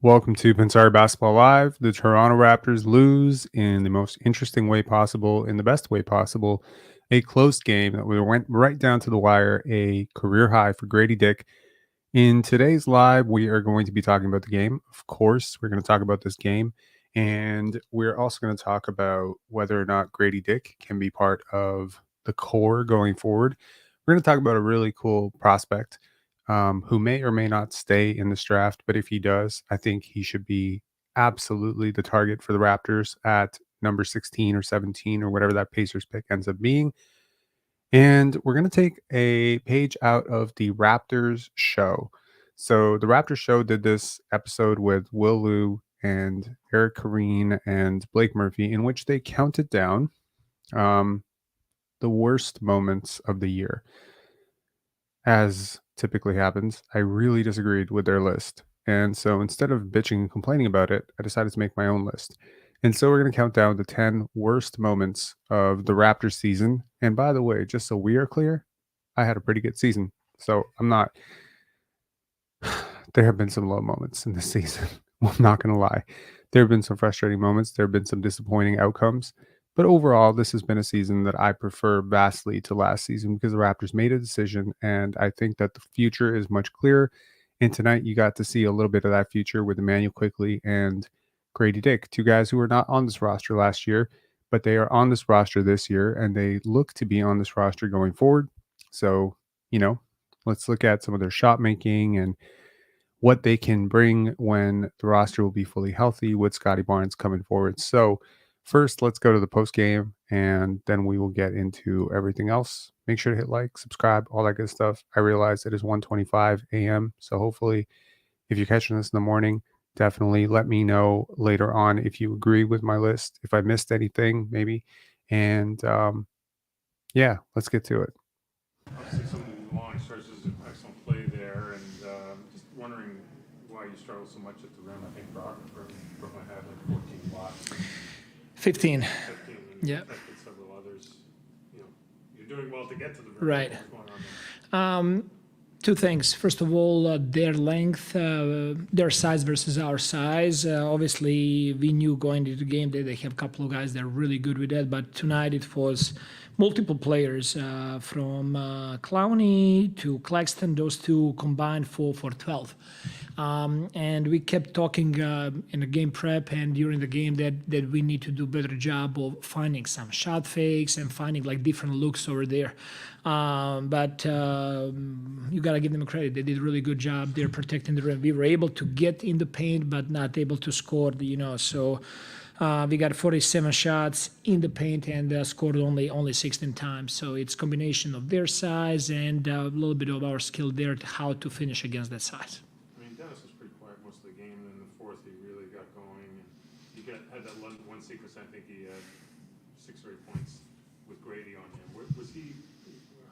Welcome to Pensari Basketball Live. The Toronto Raptors lose in the most interesting way possible, in the best way possible. A close game that went right down to the wire, a career high for Grady Dick. In today's live, we are going to be talking about the game. Of course, we're going to talk about this game. And we're also going to talk about whether or not Grady Dick can be part of the core going forward. We're going to talk about a really cool prospect who may or may not stay in this draft. But if he does, I think he should be absolutely the target for the Raptors at number 16 or 17 or whatever that Pacers pick ends up being. And we're going to take a page out of the Raptors show. So the Raptors show did this episode with Will Liu and Eric Kareen and Blake Murphy, in which they counted down the worst moments of the year. As typically happens, I really disagreed with their list. And so instead of bitching and complaining about it, I decided to make my own list. And so we're going to count down the 10 worst moments of the Raptors season. And by the way, just so we are clear, I had a pretty good season. So I'm not, there have been some low moments in this season. I'm not going to lie. There have been some frustrating moments. There have been some disappointing outcomes. But overall, this has been a season that I prefer vastly to last season because the Raptors made a decision, and I think that the future is much clearer. And tonight, you got to see a little bit of that future with Immanuel Quickley and Grady Dick, two guys who were not on this roster last year, but they are on this roster this year, and they look to be on this roster going forward. So, let's look at some of their shot making and what they can bring when the roster will be fully healthy with Scotty Barnes coming forward. So, first, let's go to the post game, and then we will get into everything else. Make sure to hit like, subscribe, all that good stuff. I realize it is 1:25 a.m., so hopefully, if you're catching this in the morning, definitely let me know later on if you agree with my list, if I missed anything, maybe. And yeah, let's get to it. Obviously, some long stretches of excellent play there, and just wondering why you struggle so much at the rim. I think Brooklyn had like 14 blocks. 15. 15, and Yeah. affected several others. You're doing well to get to the rim. Right. What's going on there? Two things. First of all, their length, their size versus our size. Obviously, we knew going into the game that they have a couple of guys that are really good with that. But tonight it was multiple players from Clowney to Claxton. Those two combined for 12. And we kept talking in the game prep and during the game that we need to do a better job of finding some shot fakes and finding like different looks over there. But you got to give them credit. They did a really good job. They're protecting the rim. We were able to get in the paint, but not able to score, So we got 47 shots in the paint and scored only 16 times. So it's a combination of their size and a little bit of our skill there to how to finish against that size. I mean, Dennis was pretty quiet most of the game, and in the fourth he really got going. And he had that one sequence. I think he had 6 or 8 points with Grady on him. Was he?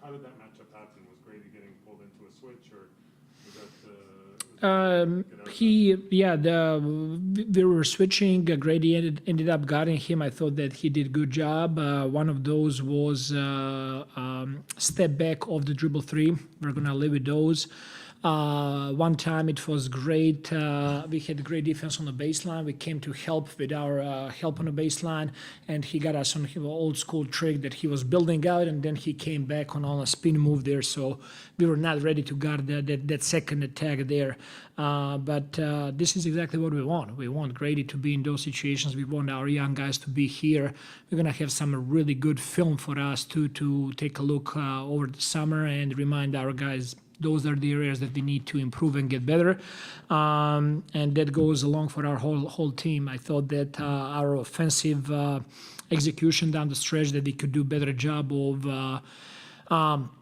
How did that matchup happen? Was Grady getting pulled into a switch, or was that? We were switching. Grady ended up guarding him. I thought that he did a good job. One of those was step back of the dribble three. We're gonna live with those. One time it was great. We had great defense on the baseline. We came to help with our help on the baseline, and he got us on an old school trick that he was building out, and then he came back on a spin move there. So we were not ready to guard that second attack there. But this is exactly what we want. We want Grady to be in those situations. We want our young guys to be here. We're gonna have some really good film for us to take a look over the summer and remind our guys. Those are the areas that we need to improve and get better, and that goes along for our whole team. I thought that our offensive execution down the stretch, that we could do a better job of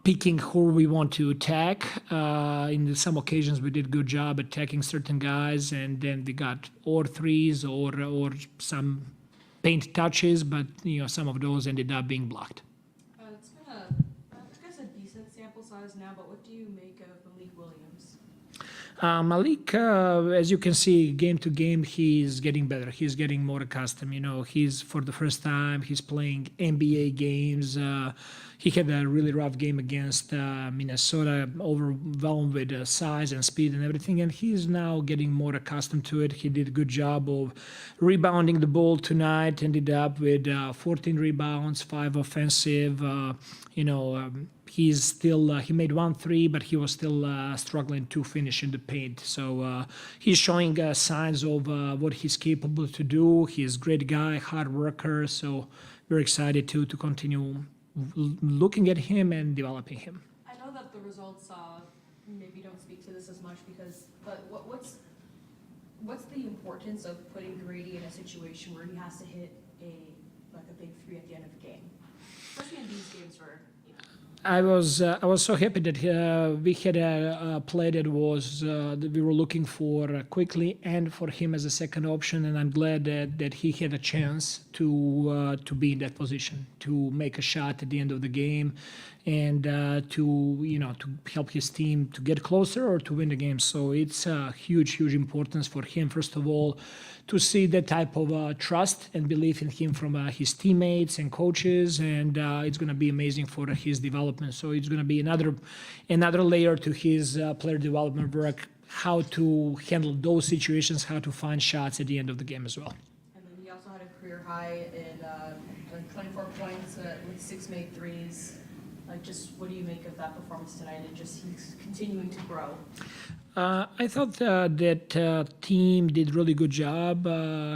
picking who we want to attack. In some occasions, we did a good job attacking certain guys, and then we got or threes or some paint touches, but some of those ended up being blocked. It's been a decent sample size now, but what do you make of Malik Williams? Malik, as you can see, game to game, he's getting better. He's getting more accustomed. He's for the first time, he's playing NBA games. He had a really rough game against Minnesota, overwhelmed with size and speed and everything, and he's now getting more accustomed to it. He did a good job of rebounding the ball tonight, ended up with 14 rebounds, 5 offensive. He's still he made 1 3, but he was still struggling to finish in the paint. So he's showing signs of what he's capable to do. He's a great guy, hard worker. So we're excited to continue looking at him and developing him. I know that the results maybe don't speak to this as much but what's the importance of putting Grady in a situation where he has to hit a big 3 at the end of the game, especially in these games where. I was so happy that we had a play that was that we were looking for Quickley and for him as a second option, and I'm glad that he had a chance to be in that position, to make a shot at the end of the game, and to help his team to get closer or to win the game. So it's a huge importance for him, first of all, to see that type of trust and belief in him from his teammates and coaches, and it's going to be amazing for his development. So it's going to be another layer to his player development work, how to handle those situations, how to find shots at the end of the game as well. And then he also had a career high in 24 points with 6 made threes. Just what do you make of that performance tonight, and just he's continuing to grow? I thought that team did really good job.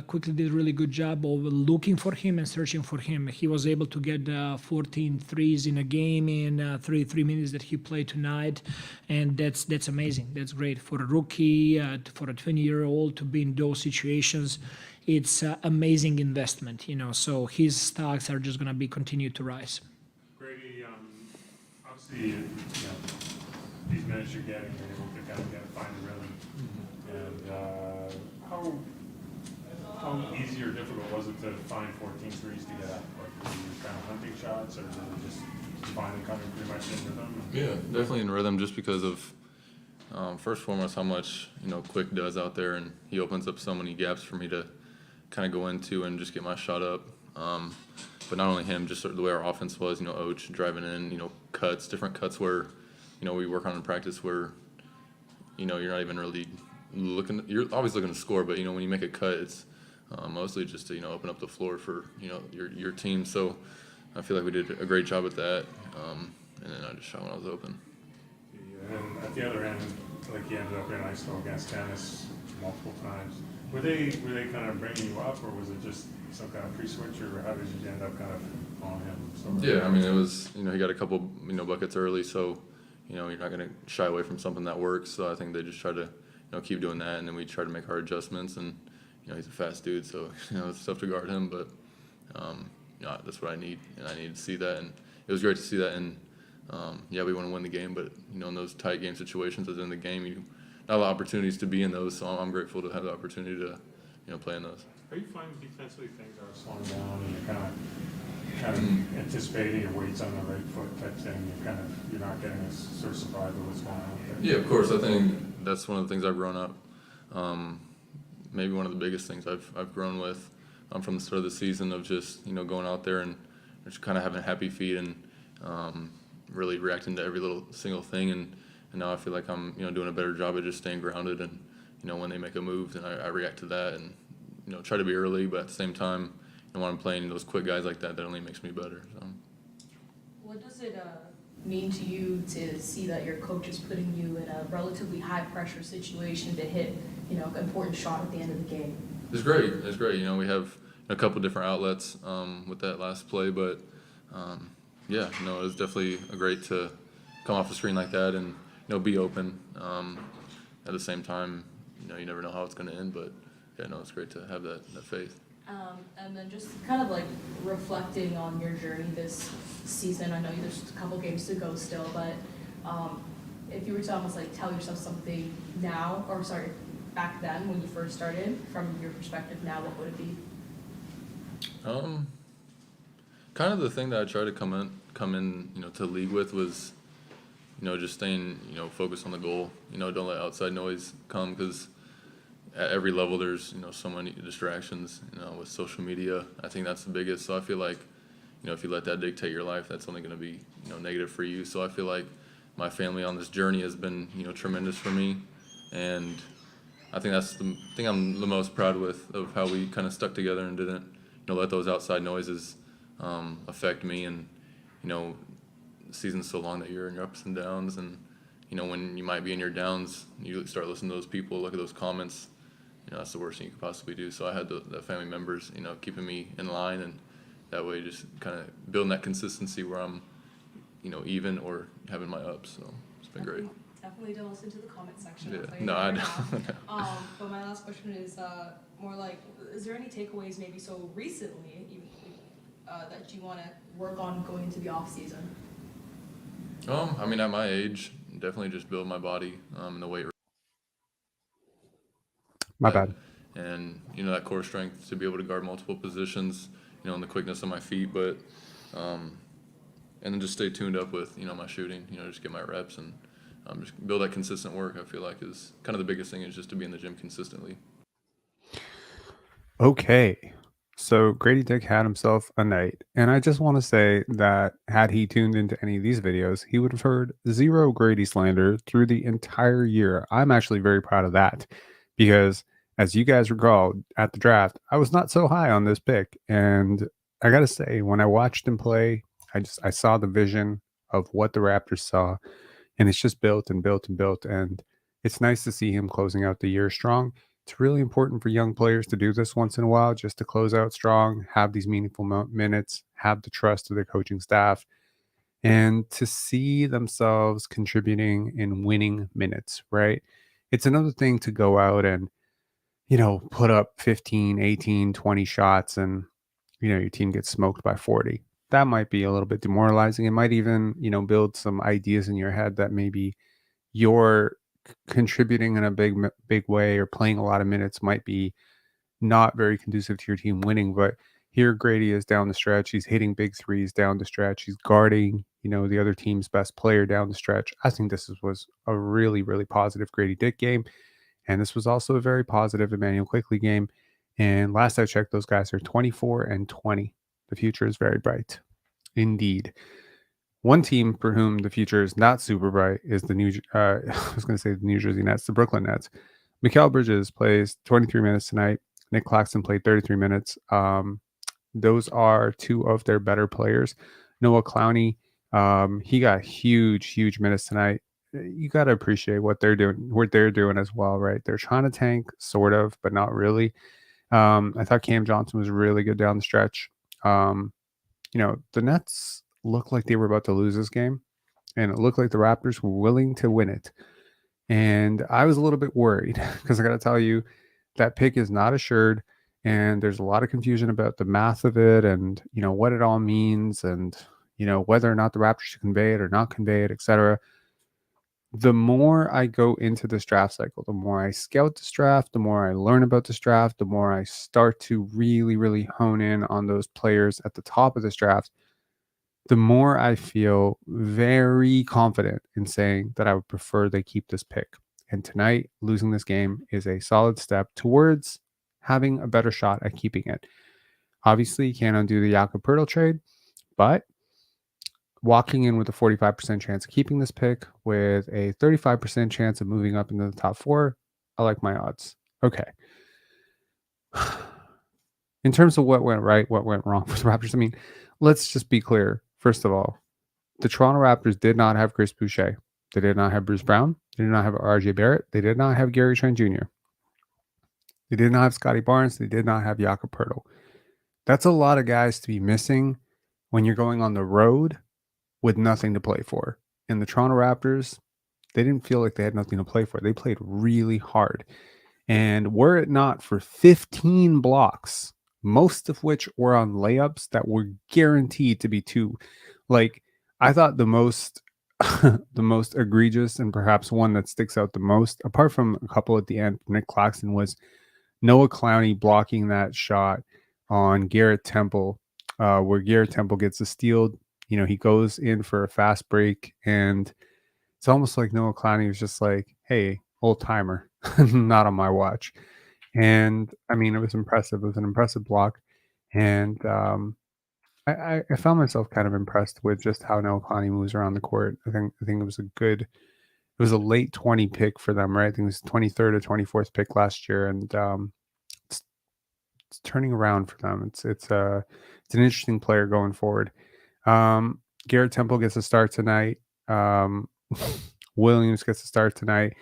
Quickley did a really good job of looking for him and searching for him. He was able to get 14 threes in a game in 33 minutes that he played tonight, and that's amazing. That's great for a rookie, for a 20-year-old to be in those situations. It's amazing investment, So his stocks are just going to continue to rise. Grady, obviously, these minutes you're getting, you're able to kind of find the rhythm. And how easy or difficult was it to find 14 threes to get at? Were you kind of hunting shots, or was it just finally coming pretty much in rhythm? Yeah, definitely in rhythm, just because of first and foremost how much Quick does out there, and he opens up so many gaps for me to kind of go into and just get my shot up. But not only him, just sort of the way our offense was, Och driving in, cuts, different cuts where we work on in practice where, you're not even really looking. You're always looking to score, but when you make a cut, it's mostly just to open up the floor for your team. So I feel like we did a great job at that, and then I just shot when I was open. Yeah, and at the other end, he ended up in ISO against Dennis multiple times. Were they kind of bringing you up, or was it just some kind of pre-switch, or how did you end up kind of on him? Yeah, I mean, it was he got a couple buckets early, so. You're not going to shy away from something that works. So I think they just try to, keep doing that, and then we try to make our adjustments. And he's a fast dude, so it's tough to guard him. But that's what I need, and I need to see that. And it was great to see that. And we want to win the game, but in those tight game situations, at the end of the game, not a lot of opportunities to be in those. So I'm grateful to have the opportunity to play in those. Are you finding defensively things are slowing down, and you're kind of anticipating your weights on the right foot type thing? You're not getting a sort of surprise with what's going on out there? Yeah, of course. I think that's one of the things I've grown up. Maybe one of the biggest things I've grown with from the start of the season, of just going out there and just kind of having happy feet and really reacting to every little single thing. And now I feel like I'm doing a better job of just staying grounded, and when they make a move, then I react to that, and try to be early, but at the same time, when I'm playing those quick guys like that only makes me better. So. What does it mean to you to see that your coach is putting you in a relatively high-pressure situation to hit, an important shot at the end of the game? It's great. It's great. We have a couple different outlets with that last play, but it was definitely great to come off the screen like that and be open. At the same time, you never know how it's going to end, but it's great to have that faith. And then just kind of reflecting on your journey this season. I know there's a couple games to go still, but if you were to almost tell yourself something now, or back then when you first started, from your perspective now, what would it be? Kind of the thing that I tried to come in, to the league with was, just staying, focused on the goal. Don't let outside noise come, because at every level there's, so many distractions, with social media. I think that's the biggest. So I feel like, if you let that dictate your life, that's only going to be, negative for you. So I feel like my family on this journey has been, tremendous for me. And I think that's the thing I'm the most proud with, of how we kind of stuck together and didn't, let those outside noises affect me. And, the season's so long that you're in your ups and downs. And, when you might be in your downs, you start listening to those people, look at those comments, that's the worst thing you could possibly do. So I had the family members, keeping me in line, and that way just kind of building that consistency where I'm, even or having my ups. So it's been great. Definitely don't listen to the comment section. Yeah. I'll tell you No, I that don't. now. But my last question is more like, is there any takeaways maybe so recently that you want to work on going into the off season? I mean, at my age, definitely just build my body in the weight room. My bad. And, that core strength to be able to guard multiple positions, and the quickness of my feet. But, and then just stay tuned up with, my shooting, just get my reps, and just build that consistent work. I feel like is kind of the biggest thing, is just to be in the gym consistently. Okay. So Grady Dick had himself a night. And I just want to say that had he tuned into any of these videos, he would have heard zero Grady slander through the entire year. I'm actually very proud of that, because as you guys recall, at the draft, I was not so high on this pick. And I got to say, when I watched him play, I saw the vision of what the Raptors saw, and it's just built and built and built. And it's nice to see him closing out the year strong. It's really important for young players to do this once in a while, just to close out strong, have these meaningful minutes, have the trust of their coaching staff, and to see themselves contributing in winning minutes, right? It's another thing to go out and, put up 15, 18, 20 shots, and, your team gets smoked by 40. That might be a little bit demoralizing. It might even, build some ideas in your head that maybe you're contributing in a big way, or playing a lot of minutes might be not very conducive to your team winning. But here Grady is down the stretch. He's hitting big threes down the stretch. He's guarding, the other team's best player down the stretch. I think this was a really, really positive Grady Dick game. And this was also a very positive Immanuel Quickley game. And last I checked, those guys are 24 and 20. The future is very bright. Indeed. One team for whom the future is not super bright is the I was going to say the New Jersey Nets, the Brooklyn Nets. Mikal Bridges plays 23 minutes tonight. Nick Claxton played 33 minutes. Those are two of their better players. Noah Clowney, he got huge minutes tonight. You got to appreciate what they're doing as well, right? They're trying to tank, sort of, but not really. I thought Cam Johnson was really good down the stretch. The Nets looked like they were about to lose this game, and it looked like the Raptors were willing to win it. And I was a little bit worried, because I got to tell you, that pick is not assured, and there's a lot of confusion about the math of it, and what it all means, and whether or not the Raptors should convey it or not convey it, etc. The more I go into this draft cycle, the more I scout this draft, the more I learn about this draft, the more I start to really, really hone in on those players at the top of this draft, the more I feel very confident in saying that I would prefer they keep this pick. And tonight, losing this game is a solid step towards having a better shot at keeping it. Obviously, you can't undo the Jakob Poeltl trade, but walking in with a 45% chance of keeping this pick, with a 35% chance of moving up into the top 4, I like my odds. Okay. In terms of what went right, what went wrong with the Raptors, I mean, let's just be clear. First of all, the Toronto Raptors did not have Chris Boucher. They did not have Bruce Brown. They did not have RJ Barrett. They did not have Gary Trent Jr. They did not have Scotty Barnes. They did not have Jakob Poeltl. That's a lot of guys to be missing when you're going on the road with nothing to play for. And the Toronto Raptors, they didn't feel like they had nothing to play for. They played really hard. And were it not for 15 blocks, most of which were on layups that were guaranteed to be 2. Like, I thought the most the most egregious, and perhaps one that sticks out the most, apart from a couple at the end, Nick Claxton, was Noah Clowney blocking that shot on Garrett Temple, where Garrett Temple gets a steal. He goes in for a fast break, and It's almost like Noah Clowney was just like, hey, old timer, not on my watch. And I mean, it was impressive. It was an impressive block. And I found myself kind of impressed with just how Noah Clowney moves around the court. I think it was it was a late 20 pick for them, right? I think it was 23rd or 24th pick last year. And it's, it's turning around for them. It's an interesting player going forward. Garrett Temple gets a start tonight. Williams gets a start tonight.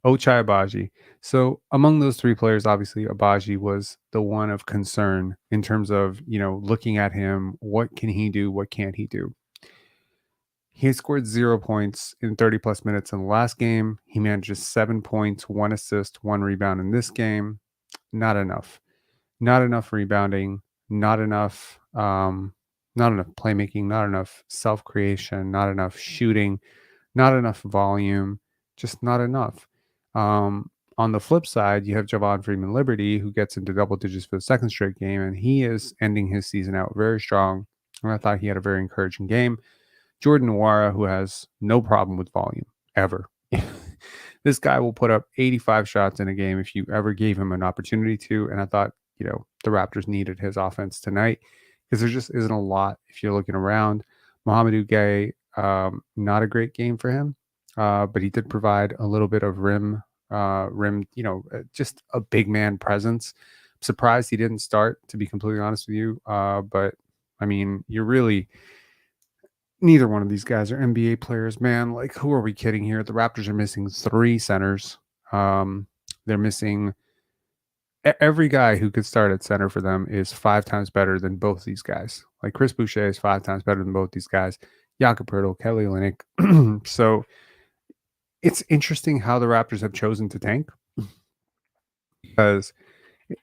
Ochai Abaji. So among those three players, obviously Abaji was the one of concern in terms of, looking at him. What can he do? What can't he do? He scored 0 points in 30 plus minutes in the last game. He manages 7 points, 1 assist, 1 rebound in this game. Not enough. Not enough rebounding. Not enough. Not enough playmaking. Not enough self creation. Not enough shooting. Not enough volume. Just not enough. On the flip side, you have Javon Freeman Liberty, who gets into double digits for the second straight game, and he is ending his season out very strong. And I thought he had a very encouraging game. Jordan Nwora, who has no problem with volume ever. This guy will put up 85 shots in a game if you ever gave him an opportunity to. And I thought, the Raptors needed his offense tonight because there just isn't a lot if you're looking around. Mohamed Gay, not a great game for him, but he did provide a little bit of rim, just a big man presence. I'm surprised he didn't start, to be completely honest with you. But I mean, neither one of these guys are NBA players, man. Like, who are we kidding here? The Raptors are missing 3 centers. They're missing every guy who could start at center for them is 5 times better than both these guys. Like, Chris Boucher is 5 times better than both these guys. Jakob Poeltl, Kelly Olynyk. So it's interesting how the Raptors have chosen to tank, because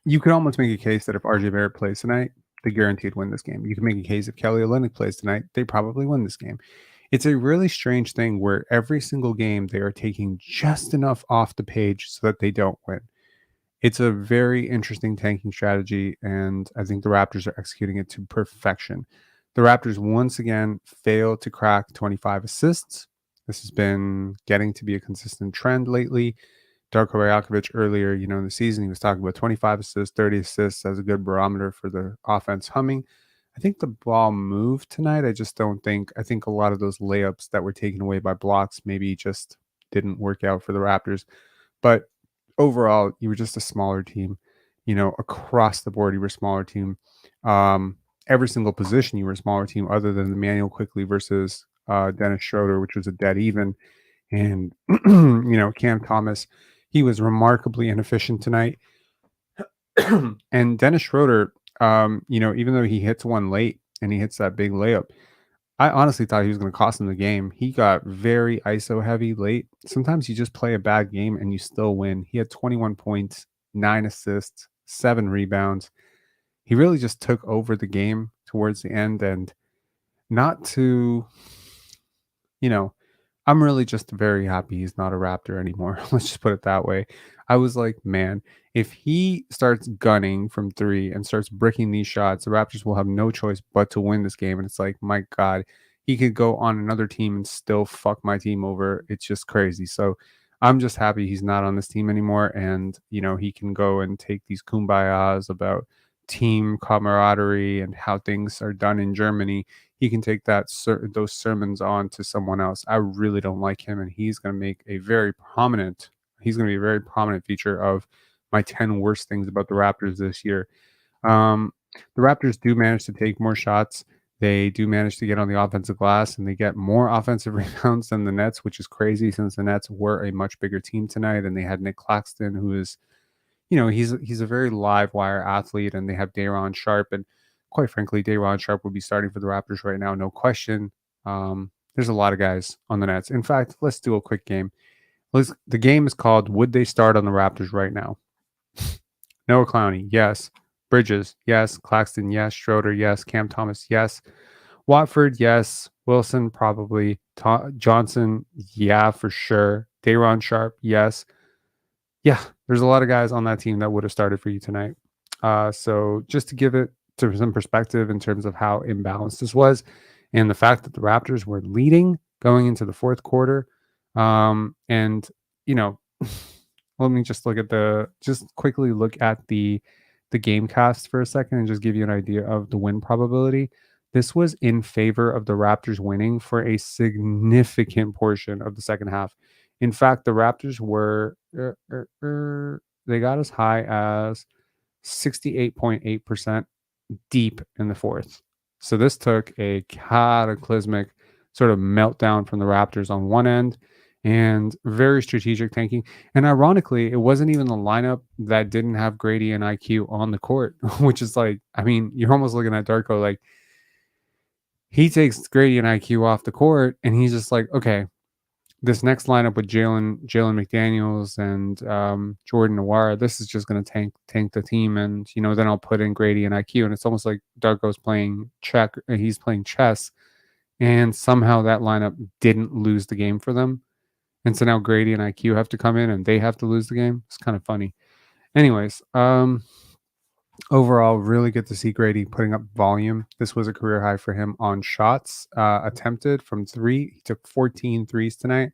you could almost make a case that if RJ Barrett plays tonight, they guaranteed win this game. You can make a case if Kelly Olynyk plays tonight, they probably win this game. It's a really strange thing where every single game they are taking just enough off the page so that they don't win. It's a very interesting tanking strategy, and I think the Raptors are executing it to perfection. The Raptors once again failed to crack 25 assists. This has been getting to be a consistent trend lately. Darko Rajakovic earlier, in the season, he was talking about 25 assists, 30 assists as a good barometer for the offense humming. I think the ball moved tonight. I think a lot of those layups that were taken away by blocks maybe just didn't work out for the Raptors. But overall, you were just a smaller team. Across the board, you were a smaller team. Every single position, you were a smaller team other than Immanuel Quickley versus Dennis Schroeder, which was a dead even. And, Cam Thomas, he was remarkably inefficient tonight. And Dennis Schroeder, even though he hits one late and he hits that big layup, I honestly thought he was going to cost him the game. He got very ISO heavy late. Sometimes you just play a bad game and you still win. He had 21 points, 9 assists, 7 rebounds. He really just took over the game towards the end, and not to, I'm really just very happy he's not a Raptor anymore. Let's just put it that way. I was like, man, if he starts gunning from 3 and starts bricking these shots, the Raptors will have no choice but to win this game. And it's like, my God, he could go on another team and still fuck my team over. It's just crazy. So I'm just happy he's not on this team anymore. And, he can go and take these kumbayas about team camaraderie and how things are done in Germany. He can take those sermons on to someone else. I really don't like him, and he's going to be a very prominent feature of my 10 worst things about the Raptors this year. The Raptors do manage to take more shots. They do manage to get on the offensive glass, and they get more offensive rebounds than the Nets, which is crazy since the Nets were a much bigger team tonight, and they had Nick Claxton, who is, he's a very live wire athlete, and they have Day'Ron Sharpe, and quite frankly, Day'Ron Sharpe would be starting for the Raptors right now, no question. There's a lot of guys on the Nets. In fact, let's do a quick game. The game is called Would They Start on the Raptors right now? Noah Clowney, yes. Bridges, yes. Claxton, yes. Schroeder, yes. Cam Thomas, yes. Watford, yes. Wilson, probably. Johnson, yeah, for sure. Day'Ron Sharpe, yes. Yeah, there's a lot of guys on that team that would have started for you tonight. So just to give it to some perspective in terms of how imbalanced this was, and the fact that the Raptors were leading going into the fourth quarter, And let me just quickly look at the game cast for a second and just give you an idea of the win probability. This was in favor of the Raptors winning for a significant portion of the second half. In fact, the Raptors were they got as high as 68.8% deep in the fourth. So this took a cataclysmic sort of meltdown from the Raptors on one end and very strategic tanking. And ironically, it wasn't even the lineup that didn't have Grady and IQ on the court, which is like, I mean, you're almost looking at Darko like he takes Grady and IQ off the court and he's just like, okay, this next lineup with Jalen McDaniels and Jordan Nwora, this is just going to tank the team, and then I'll put in Grady and IQ, and it's almost like Darko's playing he's playing chess, and somehow that lineup didn't lose the game for them, and so now Grady and IQ have to come in and they have to lose the game. It's kind of funny. Anyways, overall, really good to see Grady putting up volume. This was a career high for him on shots attempted from three. He took 14 threes tonight.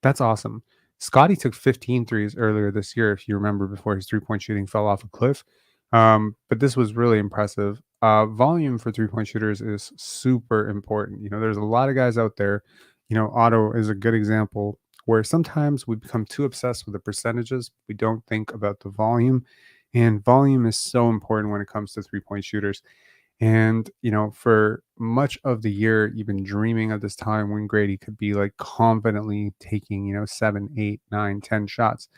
That's awesome. Scotty took 15 threes earlier this year, if you remember, before his three-point shooting fell off a cliff. But this was really impressive. Volume for three-point shooters is super important. There's a lot of guys out there. Otto is a good example where sometimes we become too obsessed with the percentages. We don't think about the volume. And volume is so important when it comes to three-point shooters. And, for much of the year, you've been dreaming of this time when Grady could be like confidently taking, 7, 8, 9, 10 shots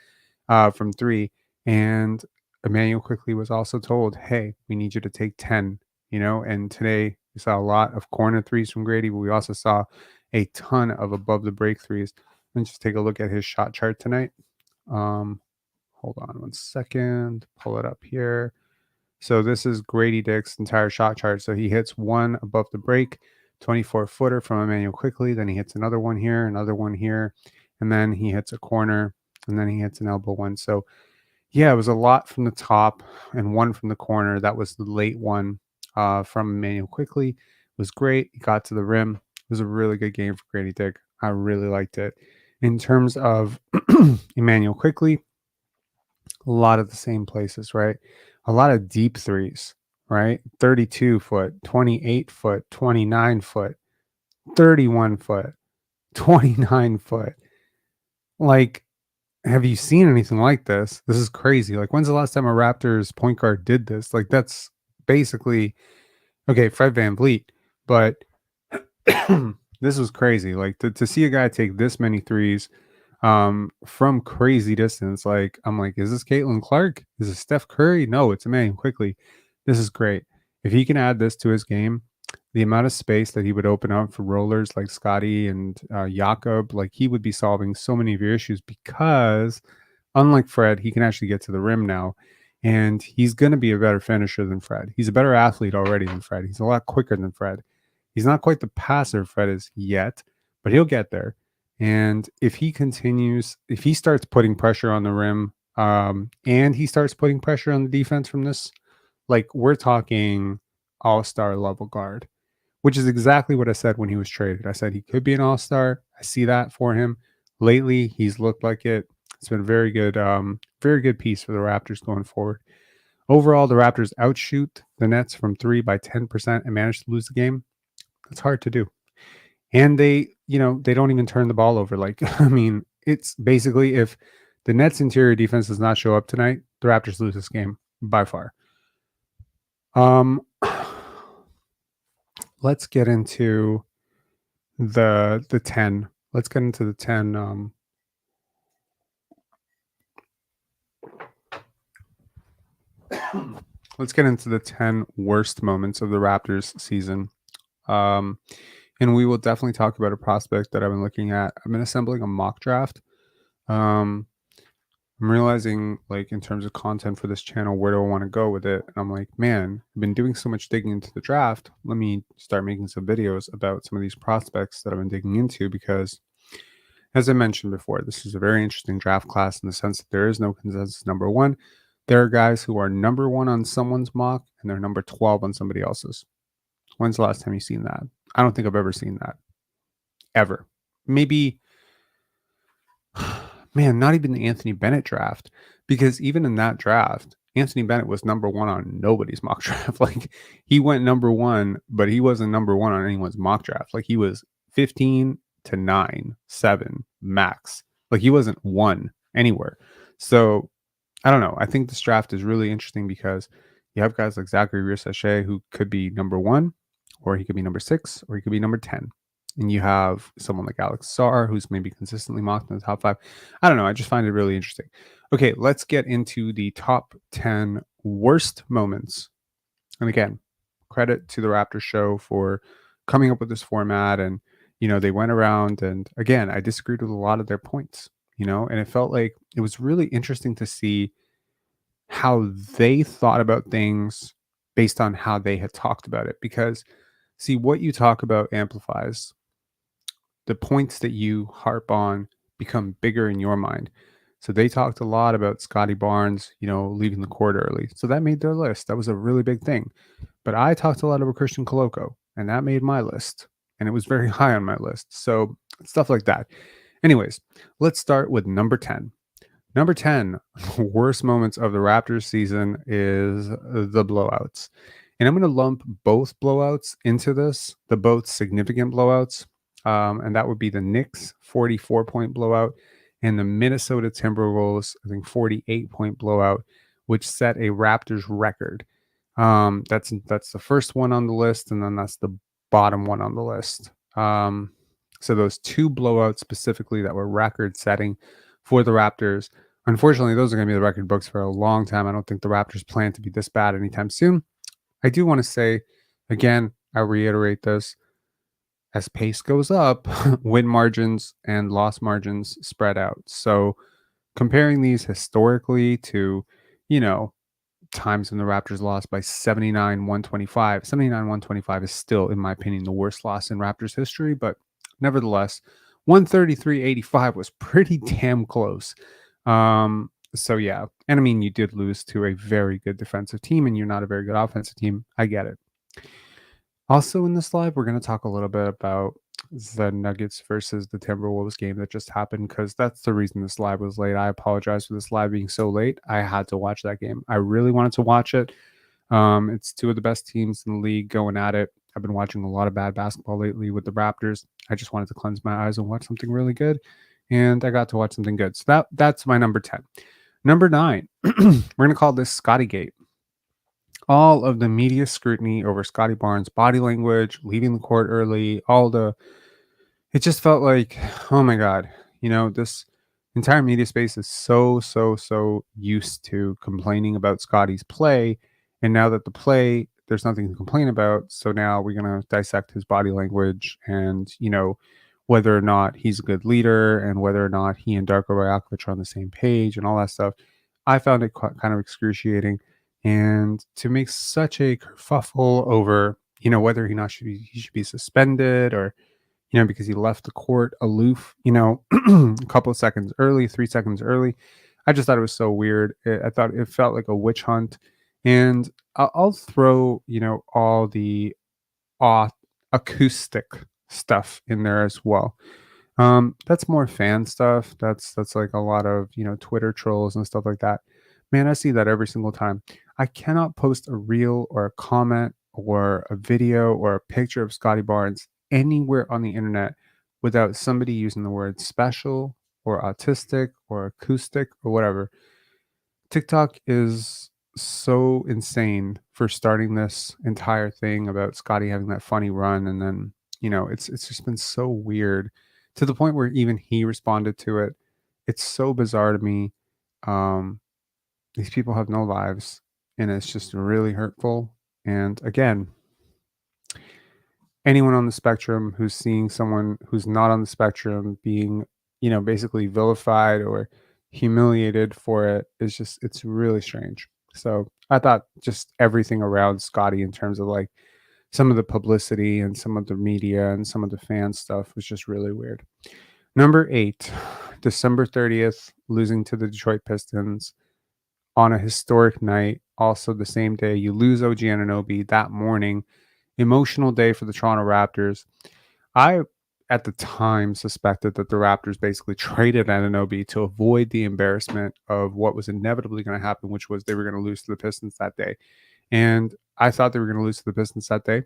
from three. And Immanuel Quickley was also told, hey, we need you to take 10, and today we saw a lot of corner threes from Grady, but we also saw a ton of above the break threes. Let's just take a look at his shot chart tonight. Hold on one second, pull it up here. So this is Grady Dick's entire shot chart. So he hits one above the break, 24-footer from Immanuel Quickley. Then he hits another one here, and then he hits a corner, and then he hits an elbow one. So yeah, it was a lot from the top and one from the corner. That was the late one from Immanuel Quickley. It was great. He got to the rim. It was a really good game for Grady Dick. I really liked it. In terms of Immanuel Quickley, a lot of the same places, right? A lot of deep threes, right? 32 foot, 28 foot, 29 foot, 31 foot, 29 foot. Like, have you seen anything like this? This is crazy. Like, when's the last time a Raptors point guard did this? Like, that's basically, okay, Fred VanVleet, but this was crazy. Like, to see a guy take this many threes from crazy distance, like I'm like, is this Caitlin Clark? Is it Steph Curry? No, it's Immanuel Quickley. This is great. If he can add this to his game, the amount of space that he would open up for rollers like Scotty and Jakob, like he would be solving so many of your issues because unlike Fred, he can actually get to the rim now, and he's going to be a better finisher than Fred. He's a better athlete already than Fred. He's a lot quicker than Fred. He's not quite the passer Fred is yet, but he'll get there. And if he starts putting pressure on the rim, and he starts putting pressure on the defense from this, like we're talking all-star level guard, which is exactly what I said when he was traded. I said he could be an all-star. I see that for him. Lately, he's looked like it. It's been a very good piece for the Raptors going forward. Overall, the Raptors outshoot the Nets from 3 by 10% and managed to lose the game. That's hard to do. And they don't even turn the ball over. Like, I mean, it's basically if the Nets interior defense does not show up tonight, the Raptors lose this game by far. Let's get into the 10. Let's get into the 10. Let's get into the 10 worst moments of the Raptors season. And we will definitely talk about a prospect that I've been looking at. I've been assembling a mock draft. I'm realizing, like, in terms of content for this channel, where do I want to go with it? And I'm like, man, I've been doing so much digging into the draft. Let me start making some videos about some of these prospects that I've been digging into because, as I mentioned before, this is a very interesting draft class in the sense that there is no consensus number one. There are guys who are number one on someone's mock and they're number 12 on somebody else's. When's the last time you've seen that? I don't think I've ever seen that. Ever. Maybe man, not even the Anthony Bennett draft, because even in that draft, Anthony Bennett was number one on nobody's mock draft. Like he went number one, but he wasn't number one on anyone's mock draft. Like he was 15 to 9, 7 max. Like he wasn't one anywhere. So I don't know. I think this draft is really interesting because you have guys like Zachary Risache who could be number one, or he could be number 6, or he could be number 10. And you have someone like Alex Sarr, who's maybe consistently mocked in the top 5. I don't know. I just find it really interesting. Okay, let's get into the top 10 worst moments. And again, credit to the Raptors show for coming up with this format. And, they went around. And again, I disagreed with a lot of their points, and it felt like it was really interesting to see how they thought about things based on how they had talked about it. Because, see, what you talk about amplifies. The points that you harp on become bigger in your mind. So they talked a lot about Scotty Barnes, leaving the court early. So that made their list. That was a really big thing. But I talked a lot about Christian Koko, and that made my list. And it was very high on my list. So stuff like that. Anyways, let's start with number 10. Number 10, worst moments of the Raptors season is the blowouts. And I'm going to lump both blowouts into this, the both significant blowouts. And that would be the Knicks 44-point blowout and the Minnesota Timberwolves, I think 48-point blowout, which set a Raptors record. That's the first one on the list, and then that's the bottom one on the list. So those two blowouts specifically that were record-setting for the Raptors. Unfortunately, those are going to be the record books for a long time. I don't think the Raptors plan to be this bad anytime soon. I do want to say, again, I reiterate this. As pace goes up, win margins and loss margins spread out. So comparing these historically to, times when the Raptors lost by 79-125. 79-125 is still, in my opinion, the worst loss in Raptors history. But nevertheless, 133-85 was pretty damn close. So yeah. And I mean, you did lose to a very good defensive team and you're not a very good offensive team. I get it. Also in this live, we're going to talk a little bit about the Nuggets versus the Timberwolves game that just happened, because that's the reason this live was late. I apologize for this live being so late. I had to watch that game. I really wanted to watch it. It's two of the best teams in the league going at it. I've been watching a lot of bad basketball lately with the Raptors. I just wanted to cleanse my eyes and watch something really good, and I got to watch something good. So that's my number 10. Number 9, we're going to call this Scotty Gate. All of the media scrutiny over Scotty Barnes' body language, leaving the court early, it just felt like, oh my God, this entire media space is so used to complaining about Scotty's play. And now that the play, there's nothing to complain about. So now we're going to dissect his body language and, whether or not he's a good leader and whether or not he and Darko Rajakovic are on the same page and all that stuff. I found it kind of excruciating. And to make such a kerfuffle over, whether he should be suspended or, because he left the court aloof, a couple of seconds early, 3 seconds early. I just thought it was so weird. I thought it felt like a witch hunt. And I'll throw, all the acoustic stuff in there as well. That's more fan stuff. That's like a lot of, Twitter trolls and stuff like that. Man, I see that every single time. I cannot post a reel or a comment or a video or a picture of Scotty Barnes anywhere on the internet without somebody using the word special or autistic or acoustic or whatever. TikTok is so insane for starting this entire thing about Scotty having that funny run, and then it's just been so weird to the point where even he responded to it. It's so bizarre to me. These people have no lives, and it's just really hurtful. And again, anyone on the spectrum who's seeing someone who's not on the spectrum being, basically vilified or humiliated for it is just, it's really strange. So I thought just everything around Scotty in terms of like some of the publicity and some of the media and some of the fan stuff was just really weird. Number 8, December 30th, losing to the Detroit Pistons on a historic night. Also the same day you lose OG Anunoby that morning. Emotional day for the Toronto Raptors. I at the time suspected that the Raptors basically traded Anunoby to avoid the embarrassment of what was inevitably going to happen, which was they were going to lose to the Pistons that day. And I thought they were going to lose to the Pistons that day.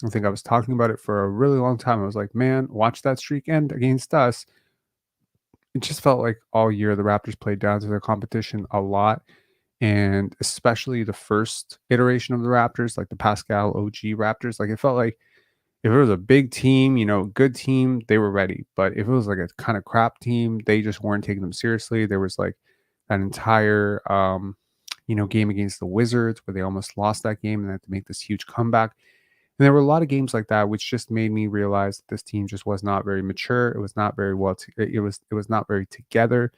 I think I was talking about it for a really long time. I was like, man, watch that streak end against us. It just felt like all year the Raptors played down to their competition a lot. And especially the first iteration of the Raptors, like the Pascal OG Raptors, like it felt like if it was a big team, good team, they were ready. But if it was like a kind of crap team, they just weren't taking them seriously. There was like an entire, game against the Wizards where they almost lost that game and had to make this huge comeback. And there were a lot of games like that, which just made me realize that this team just was not very mature. It was not very well. It was not very together.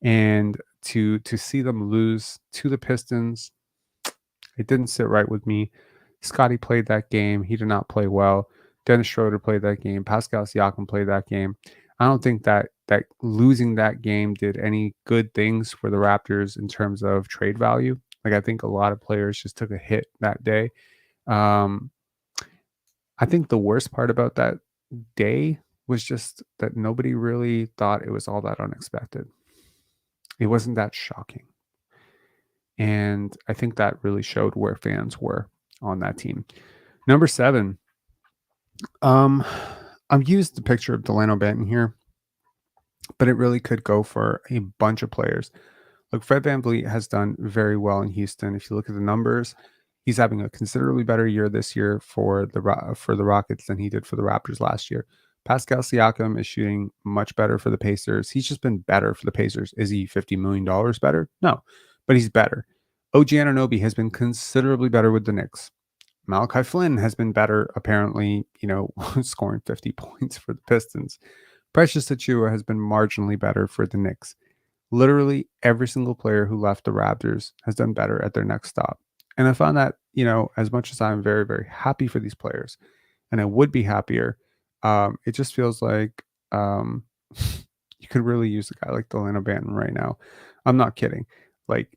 And to see them lose to the Pistons, it didn't sit right with me. Scotty played that game. He did not play well. Dennis Schroeder played that game. Pascal Siakam played that game. I don't think that losing that game did any good things for the Raptors in terms of trade value. Like I think a lot of players just took a hit that day. I think the worst part about that day was just that nobody really thought it was all that unexpected. It wasn't that shocking. And I think that really showed where fans were on that team. Number 7. I've used the picture of Delano Banton here, but it really could go for a bunch of players. Look, Fred VanVleet has done very well in Houston. If you look at the numbers, he's having a considerably better year this year for the Rockets than he did for the Raptors last year. Pascal Siakam is shooting much better for the Pacers. He's just been better for the Pacers. Is he $50 million better? No, but he's better. OG Anunoby has been considerably better with the Knicks. Malachi Flynn has been better, apparently, scoring 50 points for the Pistons. Precious Achiuwa has been marginally better for the Knicks. Literally every single player who left the Raptors has done better at their next stop. And I found that, as much as I'm very, very happy for these players, and I would be happier, it just feels like you could really use a guy like Delano Banton right now. I'm not kidding. Like,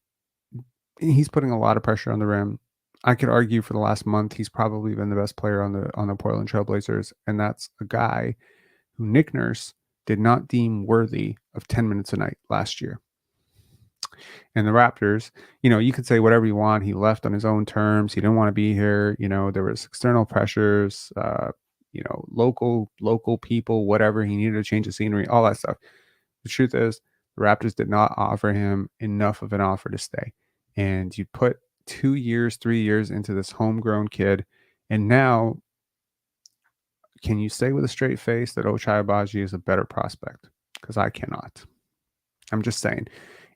he's putting a lot of pressure on the rim. I could argue for the last month he's probably been the best player on the Portland Trailblazers, and that's a guy who Nick Nurse did not deem worthy of 10 minutes a night last year. And the Raptors, you could say whatever you want. He left on his own terms. He didn't want to be here. There was external pressures, local people, whatever. He needed to change the scenery, all that stuff. The truth is, the Raptors did not offer him enough of an offer to stay. And you put 2 years, 3 years into this homegrown kid, and now can you say with a straight face that Ochai Agbaji is a better prospect? Because I cannot. I'm just saying.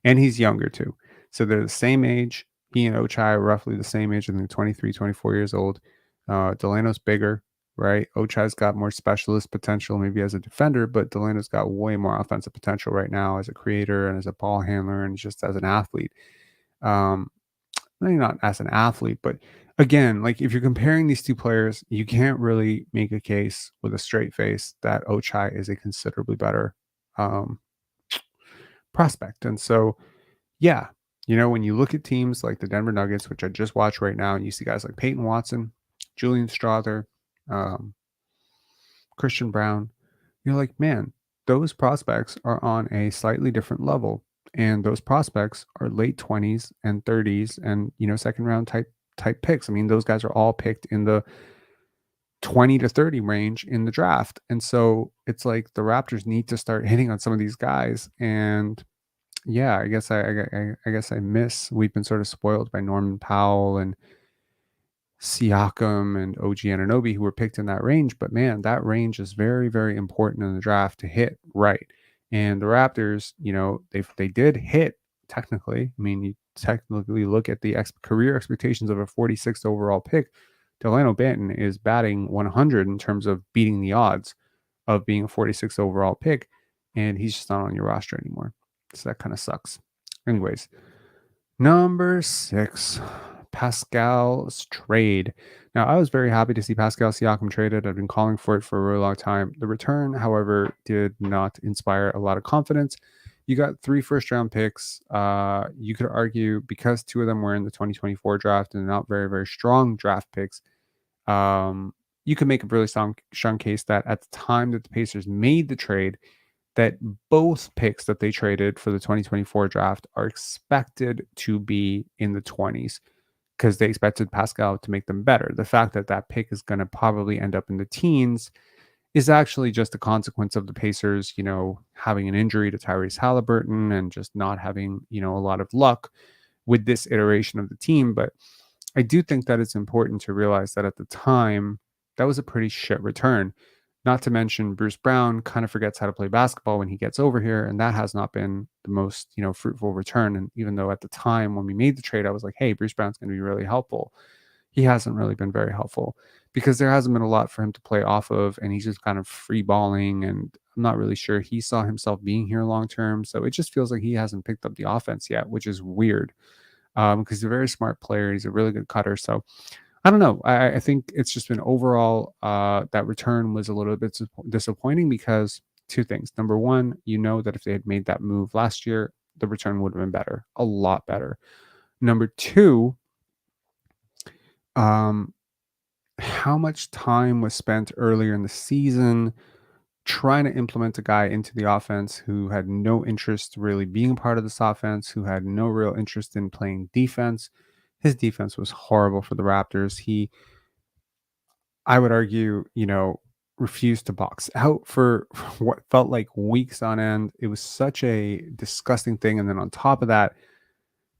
And he's younger too. So they're the same age. He and Ochai are roughly the same age. I think 23, 24 years old. Delano's bigger, right? Ochai's got more specialist potential maybe as a defender, but Delano's got way more offensive potential right now as a creator and as a ball handler and just as an athlete. Maybe not as an athlete, but again, like if you're comparing these two players, you can't really make a case with a straight face that Ochai is a considerably better prospect. And so, yeah, when you look at teams like the Denver Nuggets, which I just watched right now, and you see guys like Peyton Watson, Julian Strother, Christian Brown, you're like, man, those prospects are on a slightly different level. And those prospects are late 20s and 30s and, second round type picks. I mean, those guys are all picked in the 20 to 30 range in the draft. And so it's like the Raptors need to start hitting on some of these guys. And yeah, I guess I miss, we've been sort of spoiled by Norman Powell and Siakam and OG Anunoby who were picked in that range. But man, that range is very, very important in the draft to hit right. And the Raptors, they did hit technically. I mean, you technically look at the career expectations of a 46th overall pick. Delano Banton is batting 100 in terms of beating the odds of being a 46th overall pick, and he's just not on your roster anymore. So that kind of sucks. Anyways, number 6, Pascal's trade. Now, I was very happy to see Pascal Siakam traded. I've been calling for it for a really long time. The return, however, did not inspire a lot of confidence. You got 3 first-round picks. You could argue because 2 of them were in the 2024 draft and not very, very strong draft picks, you can make a really strong case that at the time that the Pacers made the trade, that both picks that they traded for the 2024 draft are expected to be in the 20s because they expected Pascal to make them better. The fact that that pick is going to probably end up in the teens is actually just a consequence of the Pacers, having an injury to Tyrese Halliburton and just not having, a lot of luck with this iteration of the team. But I do think that it's important to realize that at the time, that was a pretty shit return. Not to mention Bruce Brown kind of forgets how to play basketball when he gets over here, and that has not been the most, fruitful return. And even though at the time when we made the trade, I was like, hey, Bruce Brown's going to be really helpful, he hasn't really been very helpful because there hasn't been a lot for him to play off of, and he's just kind of free balling, and I'm not really sure he saw himself being here long term. So it just feels like he hasn't picked up the offense yet, which is weird because he's a very smart player. He's a really good cutter. So I don't know. I think it's just been overall that return was a little bit disappointing because two things. Number one, that if they had made that move last year, the return would have been better, a lot better. Number two, how much time was spent earlier in the season trying to implement a guy into the offense who had no interest really being a part of this offense, who had no real interest in playing defense. His defense was horrible for the Raptors. I would argue, refused to box out for what felt like weeks on end. It was such a disgusting thing. And then on top of that,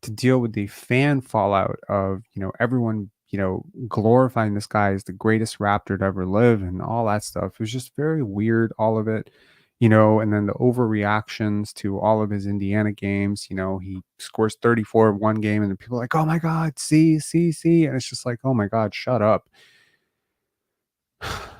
to deal with the fan fallout of, everyone, glorifying this guy as the greatest Raptor to ever live and all that stuff. It was just very weird, all of it, and then the overreactions to all of his Indiana games. He scores 34 one game and then people are like, oh my God, see. And it's just like, oh my God, shut up.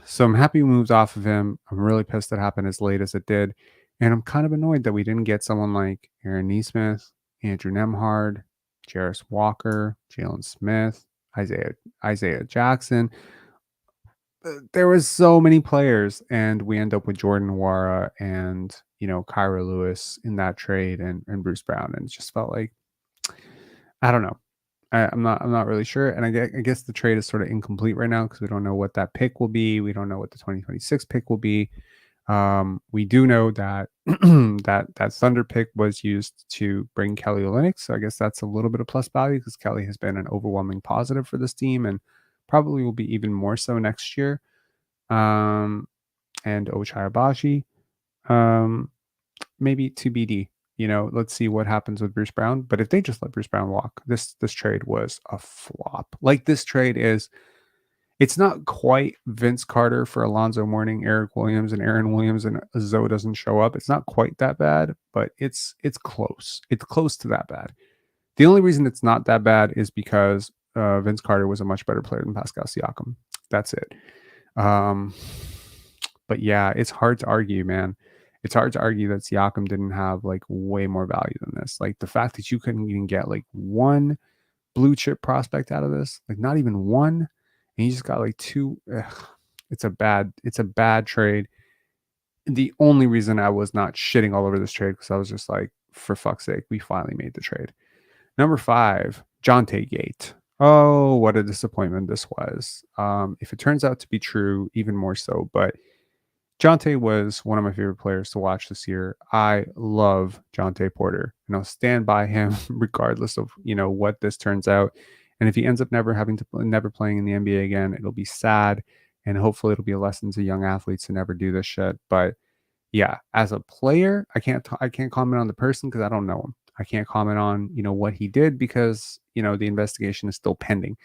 So I'm happy we moved off of him. I'm really pissed that happened as late as it did. And I'm kind of annoyed that we didn't get someone like Aaron Nesmith, Andrew Nemhard, Jarris Walker, Jalen Smith, Isaiah Jackson. There was so many players, and we end up with Jordan Nwora and, Kyra Lewis in that trade and Bruce Brown. And it just felt like, I don't know. I'm not really sure. And I guess the trade is sort of incomplete right now because we don't know what that pick will be. We don't know what the 2026 pick will be. We do know that that Thunder pick was used to bring Kelly Olynyk. So I guess that's a little bit of plus value because Kelly has been an overwhelming positive for this team and probably will be even more so next year. And Ochai Abaji, maybe TBD. Let's see what happens with Bruce Brown. But if they just let Bruce Brown walk, this trade was a flop. Like this trade it's not quite Vince Carter for Alonzo Mourning, Eric Williams, and Aaron Williams, and Zoe doesn't show up. It's not quite that bad, but it's close. It's close to that bad. The only reason it's not that bad is because Vince Carter was a much better player than Pascal Siakam. That's it. But yeah, it's hard to argue, man. It's hard to argue that Siakam didn't have like way more value than this. Like the fact that you couldn't even get like one blue chip prospect out of this, like not even one, and you just got like two. It's a bad trade. The only reason I was not shitting all over this trade because I was just like, for fuck's sake, we finally made the trade. Number 5, Jonte Gate. Oh, what a disappointment this was. If it turns out to be true, even more so. But Jonte was one of my favorite players to watch this year. I love Jonte Porter, and I'll stand by him regardless of what this turns out. And if he ends up never playing in the NBA again, it'll be sad, and hopefully it'll be a lesson to young athletes to never do this shit. But yeah, as a player, I can't comment on the person because I don't know him. I can't comment on what he did because the investigation is still pending.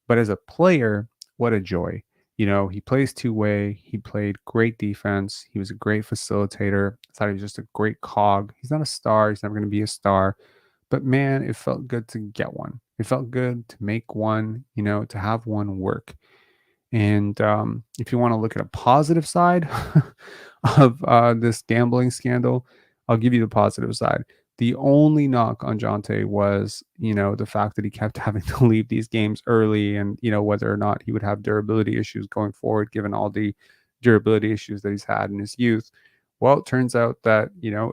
But as a player, what a joy. He plays two-way. He played great defense. He was a great facilitator. I thought he was just a great cog. He's not a star. He's never going to be a star. But man, it felt good to get one. It felt good to make one, to have one work. And if you want to look at a positive side of this gambling scandal, I'll give you the positive side. The only knock on Jonte was, the fact that he kept having to leave these games early and, whether or not he would have durability issues going forward, given all the durability issues that he's had in his youth. Well, it turns out that,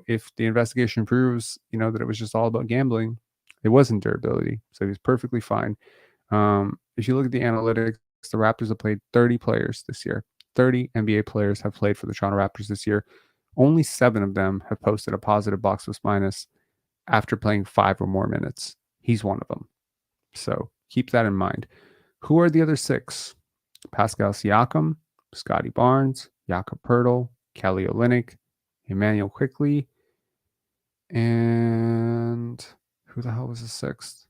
if the investigation proves, that it was just all about gambling, it wasn't durability. So he was perfectly fine. If you look at the analytics, The Raptors have played 30 players this year. 30 NBA players have played for the Toronto Raptors this year. Only 7 of them have posted a positive box plus minus after playing 5 or more minutes. He's one of them. So keep that in mind. Who are the other 6? Pascal Siakam, Scotty Barnes, Jakob Poeltl, Kelly Olynyk, Immanuel Quickley, and who the hell was the 6th?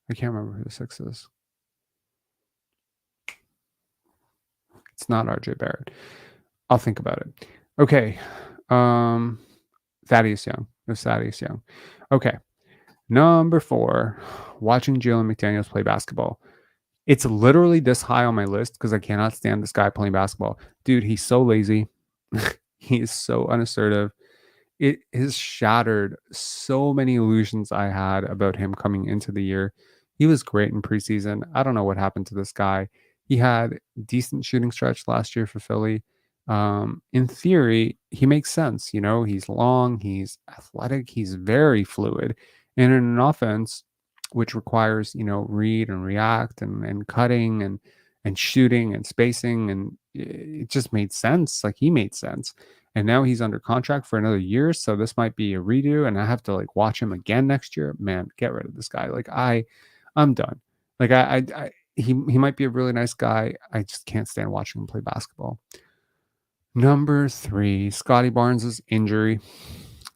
I can't remember who the 6th is. It's not RJ Barrett. I'll think about it. Okay. Thaddeus Young. It was Thaddeus Young. Okay. Number 4, watching Jalen McDaniels play basketball. It's literally this high on my list because I cannot stand this guy playing basketball. Dude, he's so lazy. He is so unassertive. It has shattered so many illusions I had about him coming into the year. He was great in preseason. I don't know what happened to this guy. He had decent shooting stretch last year for Philly. In theory, he makes sense. You know, he's long, he's athletic, he's very fluid. And in an offense, which requires, you know, read and react and cutting and shooting and spacing, and it just made sense. Like, he made sense. And now he's under contract for another year, so this might be a redo, and I have to like watch him again next year. Man, get rid of this guy. Like, I'm done. Like, he might be a really nice guy. I just can't stand watching him play basketball. Number 3, Scotty Barnes' injury.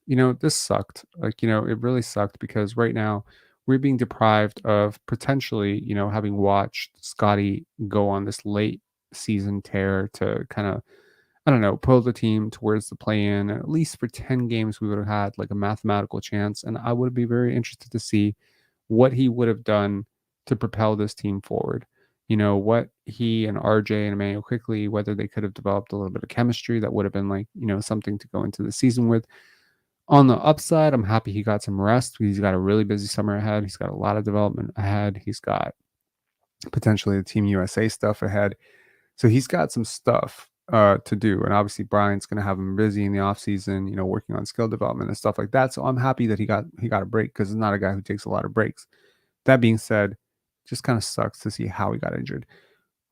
You know, this sucked. Like, you know, it really sucked because right now we're being deprived of potentially, you know, having watched Scotty go on this late season tear to kind of, I don't know, pull the team towards the play-in. At least for 10 games, we would have had like a mathematical chance. And I would be very interested to see what he would have done to propel this team forward. You know, what he and RJ and Immanuel Quickley, whether they could have developed a little bit of chemistry that would have been like, you know, something to go into the season with. On the upside, I'm happy he got some rest. He's got a really busy summer ahead. He's got a lot of development ahead. He's got potentially the Team USA stuff ahead. So he's got some stuff to do. And obviously Brian's going to have him busy in the offseason, you know, working on skill development and stuff like that. So I'm happy that he got a break because he's not a guy who takes a lot of breaks. That being said, just kind of sucks to see how he got injured.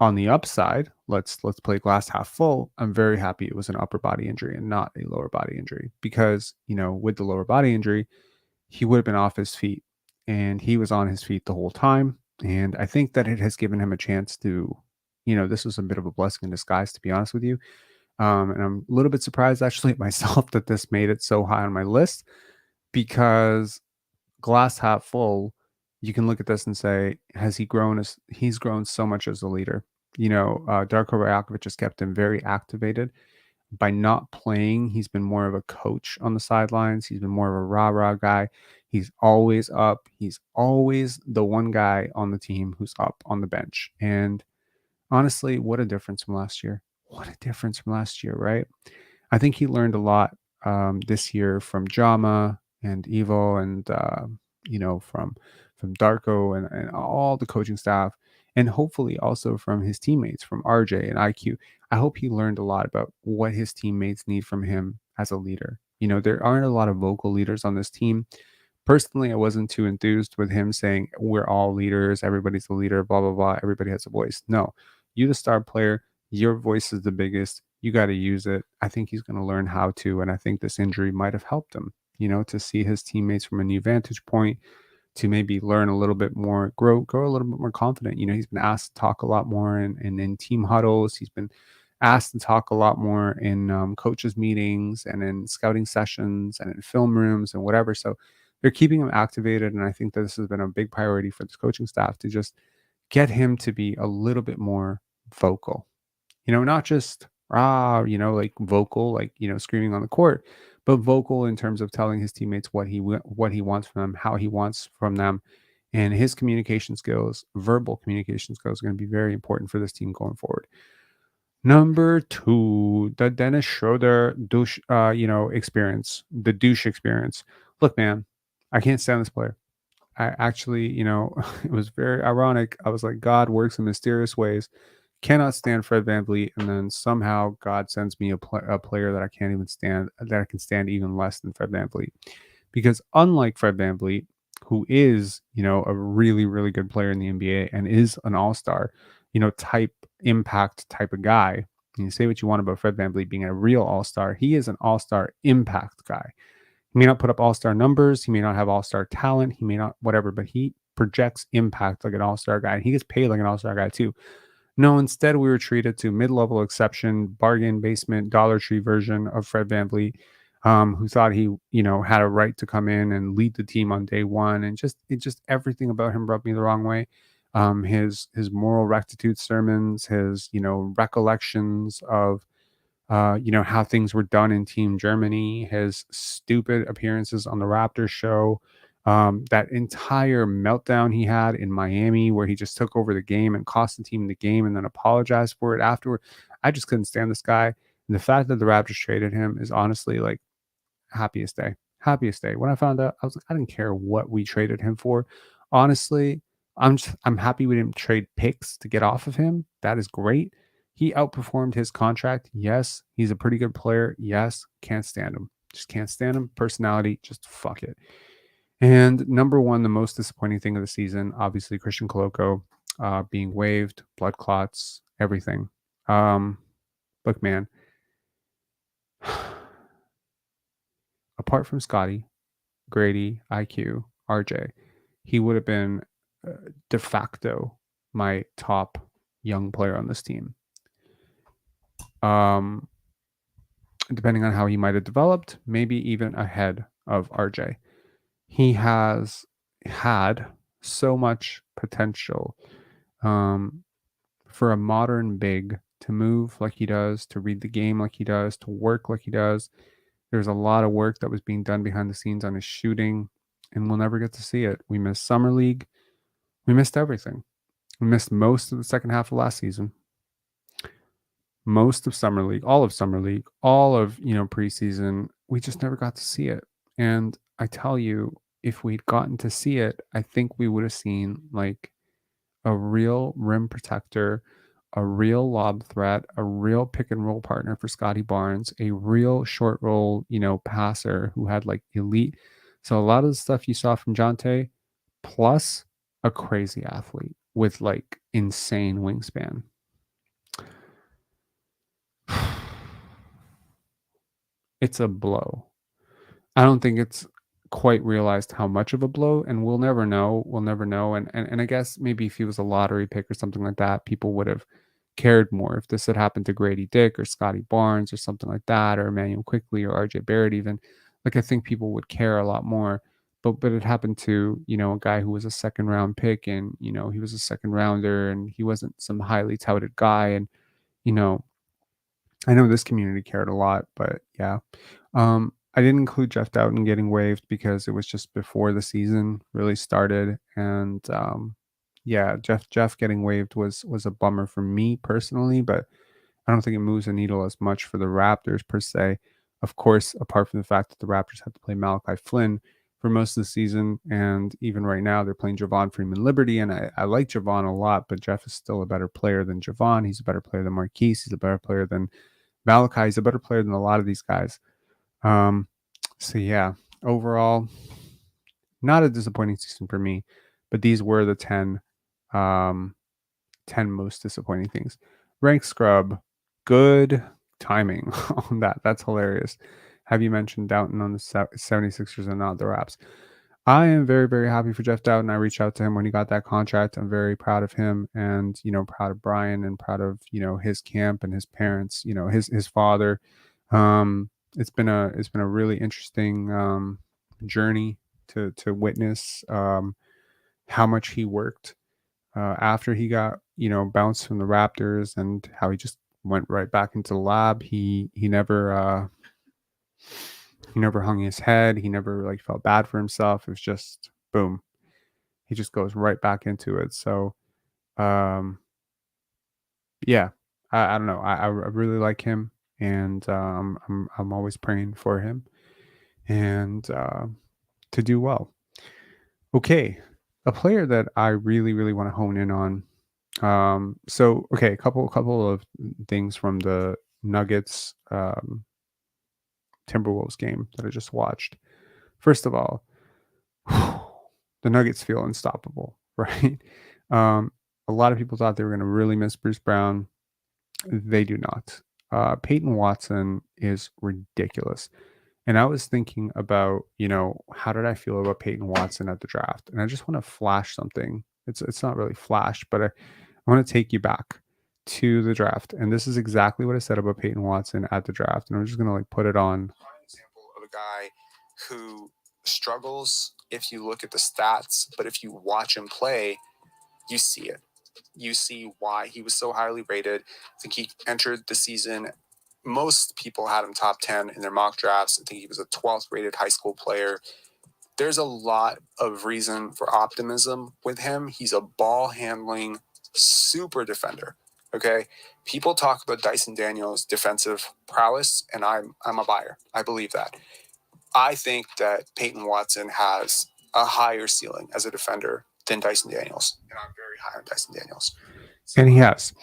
On the upside, let's play glass half full. I'm very happy it was an upper body injury and not a lower body injury because, you know, with the lower body injury, he would have been off his feet, and he was on his feet the whole time. And I think that it has given him a chance to, you know, this was a bit of a blessing in disguise, to be honest with you. And I'm a little bit surprised actually at myself that this made it so high on my list because glass half full, you can look at this and say, has he grown? He's grown so much as a leader. You know, Darko Rajakovic has kept him very activated. By not playing, he's been more of a coach on the sidelines. He's been more of a rah-rah guy. He's always up. He's always the one guy on the team who's up on the bench. And honestly, what a difference from last year. What a difference from last year, right? I think he learned a lot this year from Jama and Evo and, you know, from Darko and all the coaching staff, and hopefully also from his teammates, from RJ and IQ. I hope he learned a lot about what his teammates need from him as a leader. You know, there aren't a lot of vocal leaders on this team. Personally, I wasn't too enthused with him saying, we're all leaders, everybody's a leader, blah, blah, blah, everybody has a voice. No, you the star player, your voice is the biggest. You got to use it. I think he's going to learn how to, and I think this injury might have helped him, you know, to see his teammates from a new vantage point, to maybe learn a little bit more, grow a little bit more confident. You know, he's been asked to talk a lot more in team huddles. He's been asked to talk a lot more in coaches meetings and in scouting sessions and in film rooms and whatever. So they're keeping him activated. And I think that this has been a big priority for this coaching staff to just get him to be a little bit more vocal, you know, not just, you know, like vocal, like, you know, screaming on the court, but vocal in terms of telling his teammates what he wants from them, how he wants from them. And his communication skills, verbal communication skills, are going to be very important for this team going forward. Number 2, the Dennis Schroeder douche, you know, experience, the douche experience. Look, man, I can't stand this player. I actually, you know, it was very ironic. I was like, God works in mysterious ways. Cannot stand Fred VanVleet, and then somehow God sends me a player that I can't even stand, that I can stand even less than Fred VanVleet. Because unlike Fred VanVleet, who is, you know, a really, really good player in the NBA and is an all-star, type impact type of guy. And you say what you want about Fred VanVleet being a real all-star. He is an all-star impact guy. He may not put up all-star numbers. He may not have all-star talent. He may not whatever, but he projects impact like an all-star guy. And he gets paid like an all-star guy too. No, instead we were treated to mid-level exception, bargain basement, Dollar Tree version of Fred VanVleet, who thought he, had a right to come in and lead the team on day one. And just everything about him rubbed me the wrong way. His moral rectitude sermons, his, recollections of how things were done in Team Germany, his stupid appearances on the Raptors show, that entire meltdown he had in Miami where he just took over the game and cost the team the game and then apologized for it afterward. I just couldn't stand this guy. And the fact that the Raptors traded him is honestly like happiest day. Happiest day. When I found out, I was like, I didn't care what we traded him for. Honestly, I'm happy we didn't trade picks to get off of him. That is great. He outperformed his contract. Yes, he's a pretty good player. Yes, can't stand him. Just can't stand him. Personality, just fuck it. And number one, the most disappointing thing of the season, obviously Christian Koko being waived, blood clots, everything. Look, man, apart from Scotty, Grady, IQ, RJ, he would have been de facto my top young player on this team. Depending on how he might have developed, maybe even ahead of RJ. He has had so much potential for a modern big to move like he does, to read the game like he does, to work like he does. There's a lot of work that was being done behind the scenes on his shooting, and we'll never get to see it. We missed Summer League. We missed everything. We missed most of the second half of last season. Most of Summer League, all of preseason. We just never got to see it. And I tell you, if we'd gotten to see it, I think we would have seen like a real rim protector, a real lob threat, a real pick and roll partner for Scotty Barnes, a real short roll, passer who had like elite. So a lot of the stuff you saw from Jonte, plus a crazy athlete with like insane wingspan. It's a blow. I don't think it's quite realized how much of a blow, and we'll never know. And I guess maybe if he was a lottery pick or something like that, people would have cared more. If this had happened to Grady Dick or Scotty Barnes or something like that, or Immanuel Quickley or RJ Barrett even, like I think people would care a lot more. But it happened to, a guy who was a second round pick, and he was a second rounder, and he wasn't some highly touted guy. And I know this community cared a lot, but yeah. I didn't include Jeff Doughton getting waived because it was just before the season really started. And yeah, Jeff getting waived was a bummer for me personally, but I don't think it moves the needle as much for the Raptors per se. Of course, apart from the fact that the Raptors have to play Malachi Flynn for most of the season, and even right now they're playing Javon Freeman Liberty, and I like Javon a lot, but Jeff is still a better player than Javon. He's a better player than Marquise. He's a better player than Malachi. He's a better player than a lot of these guys. So yeah, overall, not a disappointing season for me, but these were the 10 most disappointing things. Rank scrub, good timing on that. That's hilarious. Have you mentioned Doughton on the 76ers and not the Raps? I am very, very happy for Jeff Doughton. I reached out to him when he got that contract. I'm very proud of him, and proud of Brian, and proud of his camp and his parents, his father. It's been a really interesting journey to witness how much he worked after he got bounced from the Raptors, and how he just went right back into the lab. He never hung his head. He never like felt bad for himself. It was just boom. He just goes right back into it. So yeah, I don't know. I really like him, and I'm always praying for him and to do well. Okay, a player that I really, really want to hone in on. So okay, a couple of things from the Nuggets Timberwolves game that I just watched. First of all, the Nuggets feel unstoppable, right? A lot of people thought they were going to really miss Bruce Brown. They do not. Peyton Watson is ridiculous. And I was thinking about, how did I feel about Peyton Watson at the draft? And I just want to flash something. It's not really flash, but I want to take you back to the draft. And this is exactly what I said about Peyton Watson at the draft. And I'm just gonna put it on. Prime example of a guy who struggles if you look at the stats, but if you watch him play, you see it. You see why he was so highly rated. I think he entered the season. Most people had him top 10 in their mock drafts. I think he was a 12th rated high school player. There's a lot of reason for optimism with him. He's a ball handling super defender. Okay. People talk about Dyson Daniels' defensive prowess, and I'm a buyer. I believe that. I think that Peyton Watson has a higher ceiling as a defender than Dyson Daniels. And I'm very high on Dyson Daniels. And he has.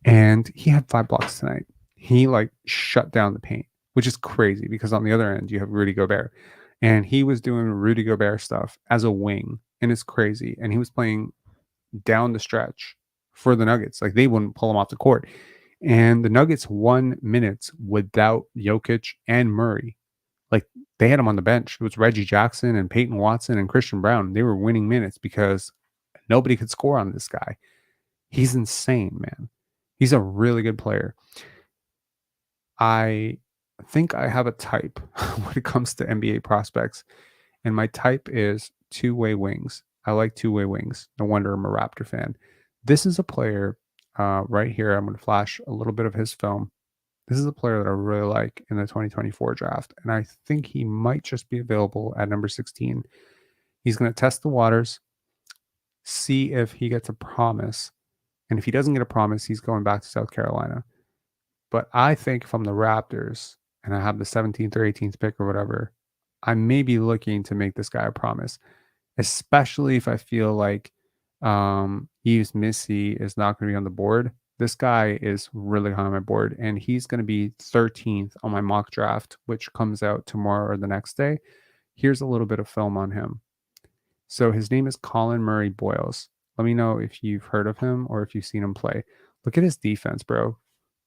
And he had 5 blocks tonight. He shut down the paint, which is crazy because on the other end, you have Rudy Gobert. And he was doing Rudy Gobert stuff as a wing. And it's crazy. And he was playing down the stretch for the Nuggets. They wouldn't pull him off the court. And the Nuggets won minutes without Jokic and Murray. They had him on the bench. It was Reggie Jackson and Peyton Watson and Christian Brown. They were winning minutes because nobody could score on this guy. He's insane, man. He's a really good player. I think I have a type when it comes to NBA prospects, and my type is two-way wings. I like two-way wings. No wonder I'm a Raptor fan. This is a player right here. I'm going to flash a little bit of his film. This is a player that I really like in the 2024 draft, and I think he might just be available at number 16. He's going to test the waters, see if he gets a promise, and if he doesn't get a promise, he's going back to South Carolina. But I think if I'm the Raptors and I have the 17th or 18th pick or whatever, I may be looking to make this guy a promise, especially if I feel like Yves Missy is not going to be on the board. This guy is really high on my board, and he's going to be 13th on my mock draft, which comes out tomorrow or the next day. Here's a little bit of film on him. So his name is Colin Murray Boyles. Let me know if you've heard of him or if you've seen him play. Look at his defense, bro.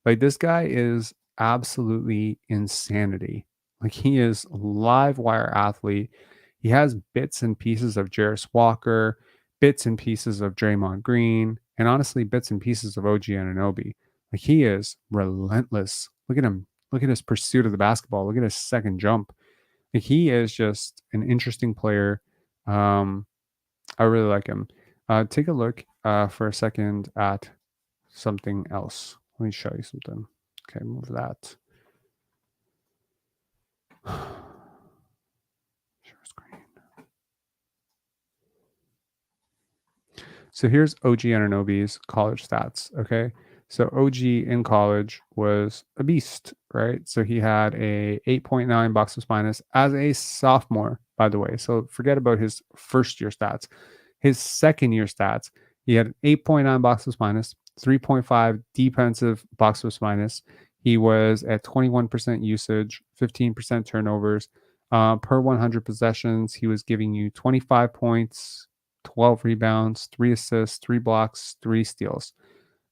This guy is absolutely insanity. He is a live wire athlete. He has bits and pieces of Jarris Walker, bits and pieces of Draymond Green, and honestly, bits and pieces of OG Anunoby. He is relentless. Look at him. Look at his pursuit of the basketball. Look at his second jump. He is just an interesting player. I really like him. Take a look for a second at something else. Let me show you something. Okay, move that. Share screen. So here's OG Anunoby's college stats, okay? So OG in college was a beast, right? So he had a 8.9 box plus minus as a sophomore, by the way. So forget about his first year stats. His second year stats, he had an 8.9 box plus minus, 3.5 defensive box plus minus. He was at 21% usage, 15% turnovers. Per 100 possessions, he was giving you 25 points, 12 rebounds, 3 assists, 3 blocks, 3 steals.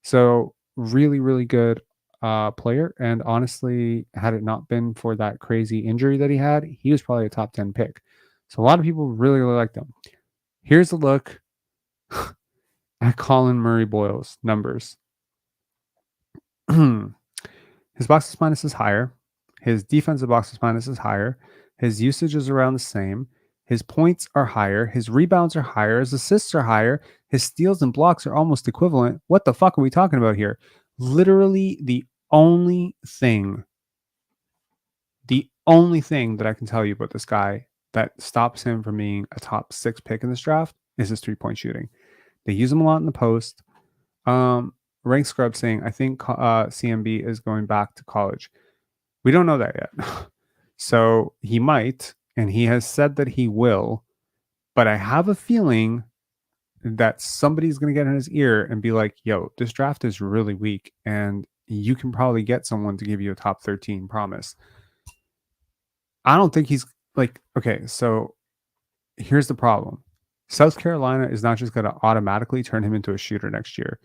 So really, really good player. And honestly, had it not been for that crazy injury that he had, he was probably a top 10 pick. So a lot of people really, really liked him. Here's a look at Colin Murray Boyles' numbers. His box plus minus is higher. His defensive box plus minus is higher. His usage is around the same. His points are higher. His rebounds are higher. His assists are higher. His steals and blocks are almost equivalent. What the fuck are we talking about here? Literally the only thing that I can tell you about this guy that stops him from being a top 6 pick in this draft is his 3-point shooting. They use him a lot in the post. Rank Scrub saying, I think CMB is going back to college. We don't know that yet. So he might, and he has said that he will, but I have a feeling that somebody's going to get in his ear and be like, yo, this draft is really weak, and you can probably get someone to give you a top 13 promise. I don't think he's okay, so here's the problem. South Carolina is not just going to automatically turn him into a shooter next year.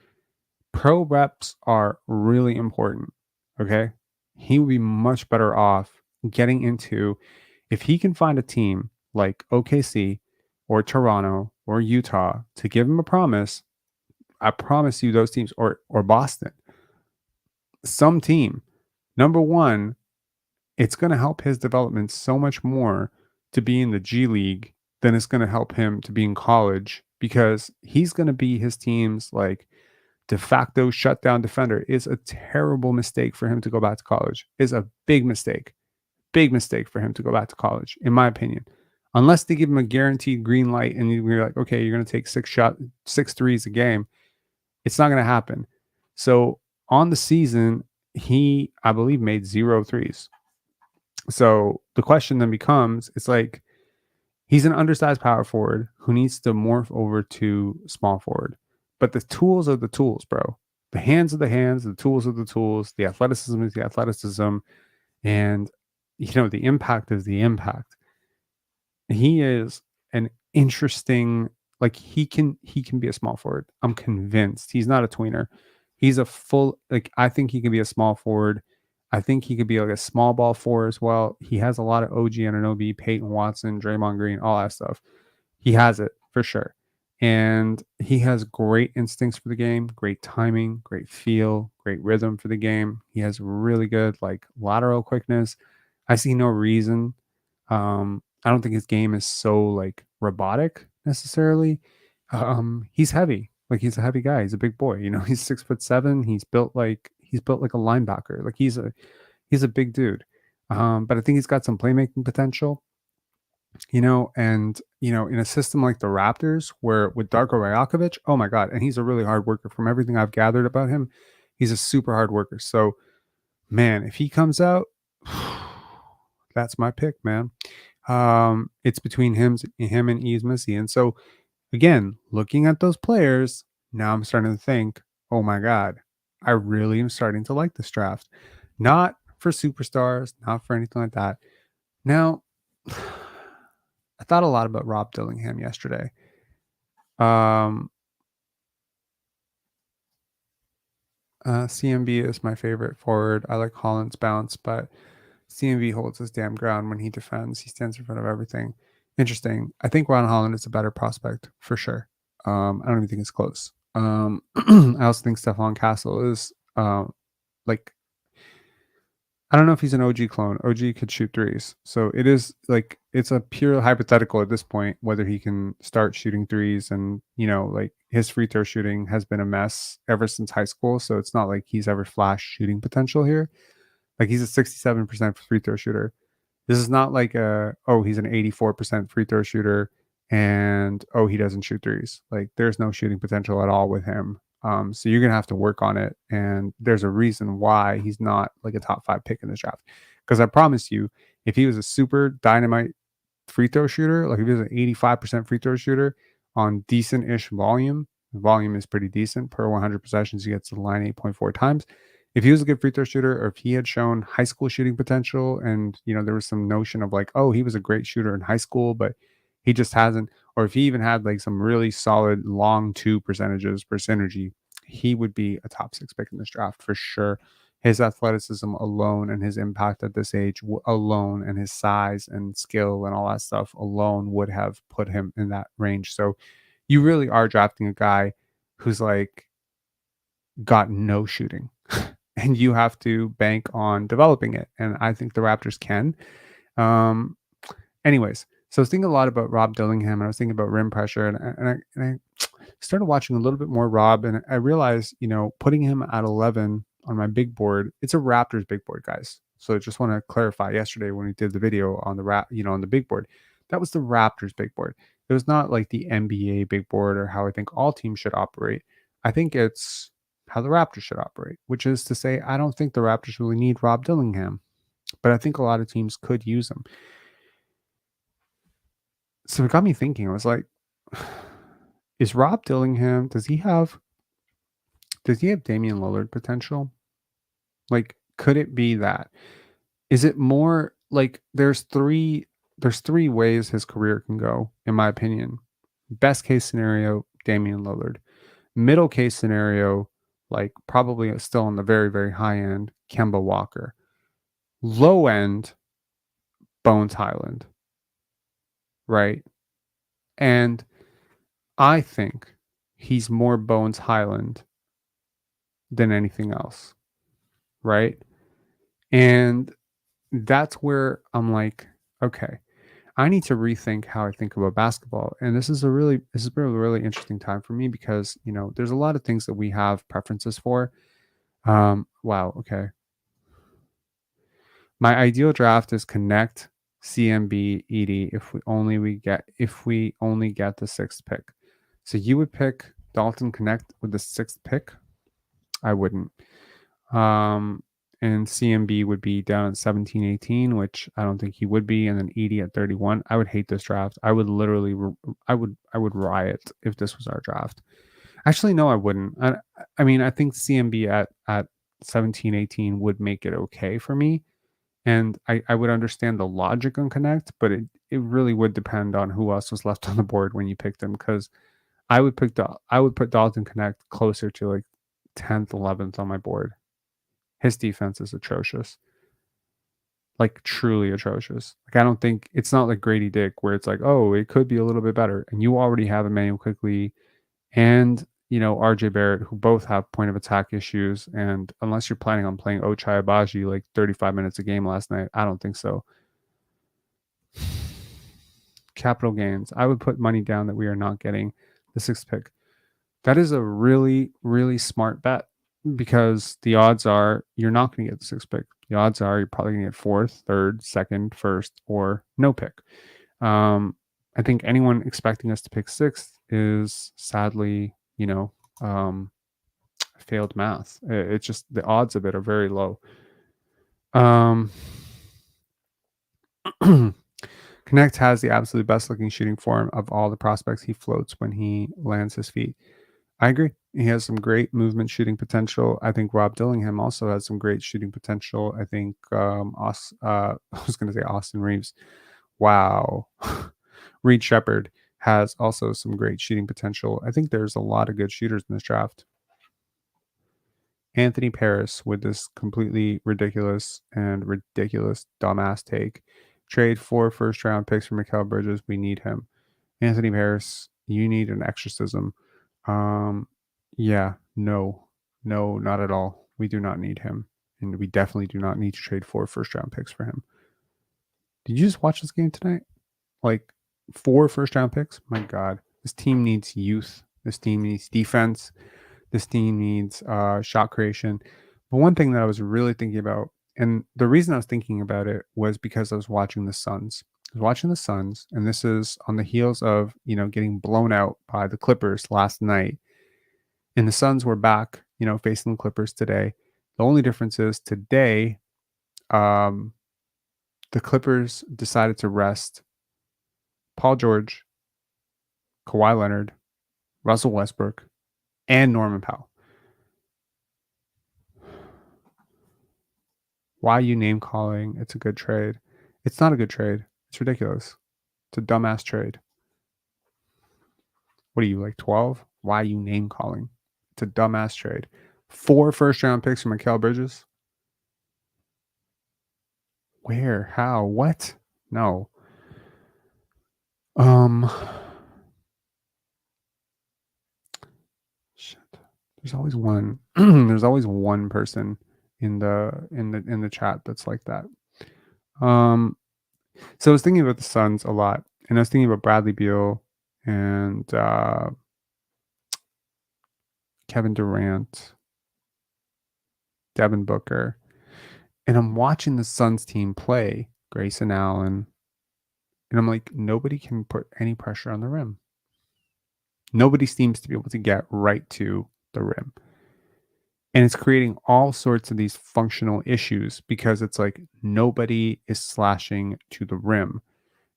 Pro reps are really important. Okay. He would be much better off getting into, if he can find a team like OKC or Toronto or Utah to give him a promise. I promise you those teams, or Boston, some team. Number one, it's going to help his development so much more to be in the G League than it's going to help him to be in college, because he's going to be his team's like de facto shutdown defender. Is a terrible mistake for him to go back to college. Is a big mistake for him to go back to college, in my opinion. Unless they give him a guaranteed green light and you're like, okay, you're going to take 6 threes a game, it's not going to happen. So on the season, he, I believe, made 0 threes. So the question then becomes, it's like, he's an undersized power forward who needs to morph over to small forward. But the tools are the tools, bro. The hands are the hands, the tools are the tools, the athleticism is the athleticism, and the impact is the impact. He is an interesting, like, he can be a small forward. I'm convinced. He's not a tweener. He's a full, like, I think he can be a small forward. I think he could be like a small ball four as well. He has a lot of OG Anunoby, Peyton Watson, Draymond Green, all that stuff. He has it for sure. And he has great instincts for the game, great timing, great feel, great rhythm for the game. He has really good like lateral quickness. I see no reason. I don't think his game is so like robotic necessarily. He's heavy. Like, he's a heavy guy. He's a big boy. He's 6'7". He's built like a linebacker. Like, he's a big dude. But I think he's got some playmaking potential. And in a system like the Raptors, where with Darko Rajakovic, oh my God, and he's a really hard worker. From everything I've gathered about him, he's a super hard worker. So, man, if he comes out, that's my pick, man. It's between him and Yves Missy. And so, again, looking at those players, now I'm starting to think, oh my God, I really am starting to like this draft. Not for superstars, not for anything like that. Now, I thought a lot about Rob Dillingham yesterday. CMB is my favorite forward. I like Holland's bounce, but CMB holds his damn ground when he defends. He stands in front of everything. Interesting. I think Ron Holland is a better prospect for sure. I don't even think it's close. I also think Stephon Castle is like, I don't know if he's an OG clone. OG could shoot threes. So it is like, it's a pure hypothetical at this point, whether he can start shooting threes. And, like, his free throw shooting has been a mess ever since high school. So it's not like he's ever flashed shooting potential here. Like, he's a 67% free throw shooter. This is not like he's an 84% free throw shooter and, he doesn't shoot threes. Like, there's no shooting potential at all with him. So you're going to have to work on it. And there's a reason why he's not like a top 5 pick in this draft. Because I promise you, if he was a super dynamite free throw shooter, like if he was an 85% free throw shooter on decent-ish volume is pretty decent. Per 100 possessions, he gets to the line 8.4 times. If he was a good free throw shooter, or if he had shown high school shooting potential, and there was some notion of like, he was a great shooter in high school, but he just hasn't, or if he even had like some really solid long 2 percentages per synergy, he would be a top 6 pick in this draft for sure. His athleticism alone and his impact at this age alone, and his size and skill and all that stuff alone would have put him in that range. So you really are drafting a guy who's like got no shooting and you have to bank on developing it. And I think the Raptors can. Anyways, so I was thinking a lot about Rob Dillingham, and I was thinking about rim pressure, and I started watching a little bit more Rob, and I realized, putting him at 11 on my big board, it's a Raptors big board, guys. So I just want to clarify, yesterday when we did the video on the on the big board, that was the Raptors big board. It was not like the NBA big board or how I think all teams should operate. I think it's how the Raptors should operate, which is to say, I don't think the Raptors really need Rob Dillingham, but I think a lot of teams could use him. So it got me thinking. I was like, is Rob Dillingham, does he have Damian Lillard potential? Like, could it be that? Is it more like there's three ways his career can go, in my opinion. Best case scenario, Damian Lillard. Middle case scenario, like probably still on the very, very high end, Kemba Walker. Low end, Bones Highland. Right? And I think he's more Bones Highland than anything else. Right? And that's where I'm like, okay, I need to rethink how I think about basketball. And this is been a really interesting time for me because, there's a lot of things that we have preferences for. Wow, okay. My ideal draft is connect, CMB, ED if we only get the 6th pick. So you would pick Dalton Connect with the 6th pick? I wouldn't. And CMB would be down at 17, 18, which I don't think he would be, and then ED at 31. I would hate this draft. I would literally, I would riot if this was our draft. Actually, no, I wouldn't. I mean, I think CMB at 17, 18 would make it okay for me. And I would understand the logic on Connect, but it really would depend on who else was left on the board when you picked them. Because I would put Dalton Connect closer to like 10th, 11th on my board. His defense is atrocious. Like truly atrocious. Like I don't think it's not like Grady Dick where it's like, oh, it could be a little bit better. And you already have Immanuel Quickley and RJ Barrett, who both have point of attack issues. And unless you're planning on playing Ochai Abaji like 35 minutes a game last night, I don't think so. Capital gains. I would put money down that we are not getting the 6th pick. That is a really, really smart bet because the odds are you're not going to get the 6th pick. The odds are you're probably going to get 4th, 3rd, 2nd, 1st, or no pick. I think anyone expecting us to pick 6th is sadly, failed math. It's just the odds of it are very low. Connect has the absolute best looking shooting form of all the prospects. He floats when he lands his feet. I agree. He has some great movement shooting potential. I think Rob Dillingham also has some great shooting potential. I think I was going to say Austin Reeves. Wow. Reed Shepard has also some great shooting potential. I think there's a lot of good shooters in this draft. Anthony Paris with this completely ridiculous dumbass take. Trade 4 first-round picks for Mikal Bridges. We need him. Anthony Paris, you need an exorcism. Yeah, no, not at all. We do not need him. And we definitely do not need to trade 4 first-round picks for him. Did you just watch this game tonight? Like 4 first-round picks? My God. This team needs youth. This team needs defense. This team needs shot creation. But one thing that I was really thinking about, and the reason I was thinking about it was because I was watching the Suns. And this is on the heels of, getting blown out by the Clippers last night. And the Suns were back, facing the Clippers today. The only difference is today, the Clippers decided to rest Paul George, Kawhi Leonard, Russell Westbrook, and Norman Powell. Why are you name calling? It's a good trade. It's not a good trade. It's ridiculous. It's a dumbass trade. What are you, like 12? Why are you name calling? It's a dumbass trade. 4 first-round picks for Mikal Bridges? Where? How? What? No. Shit. There's always one. There's always one person in the chat that's like that. So I was thinking about the Suns a lot, and I was thinking about Bradley Beal and Kevin Durant, Devin Booker, and I'm watching the Suns team play Grayson Allen, and I'm like, nobody can put any pressure on the rim. Nobody seems to be able to get right to the rim. And it's creating all sorts of these functional issues because it's like nobody is slashing to the rim.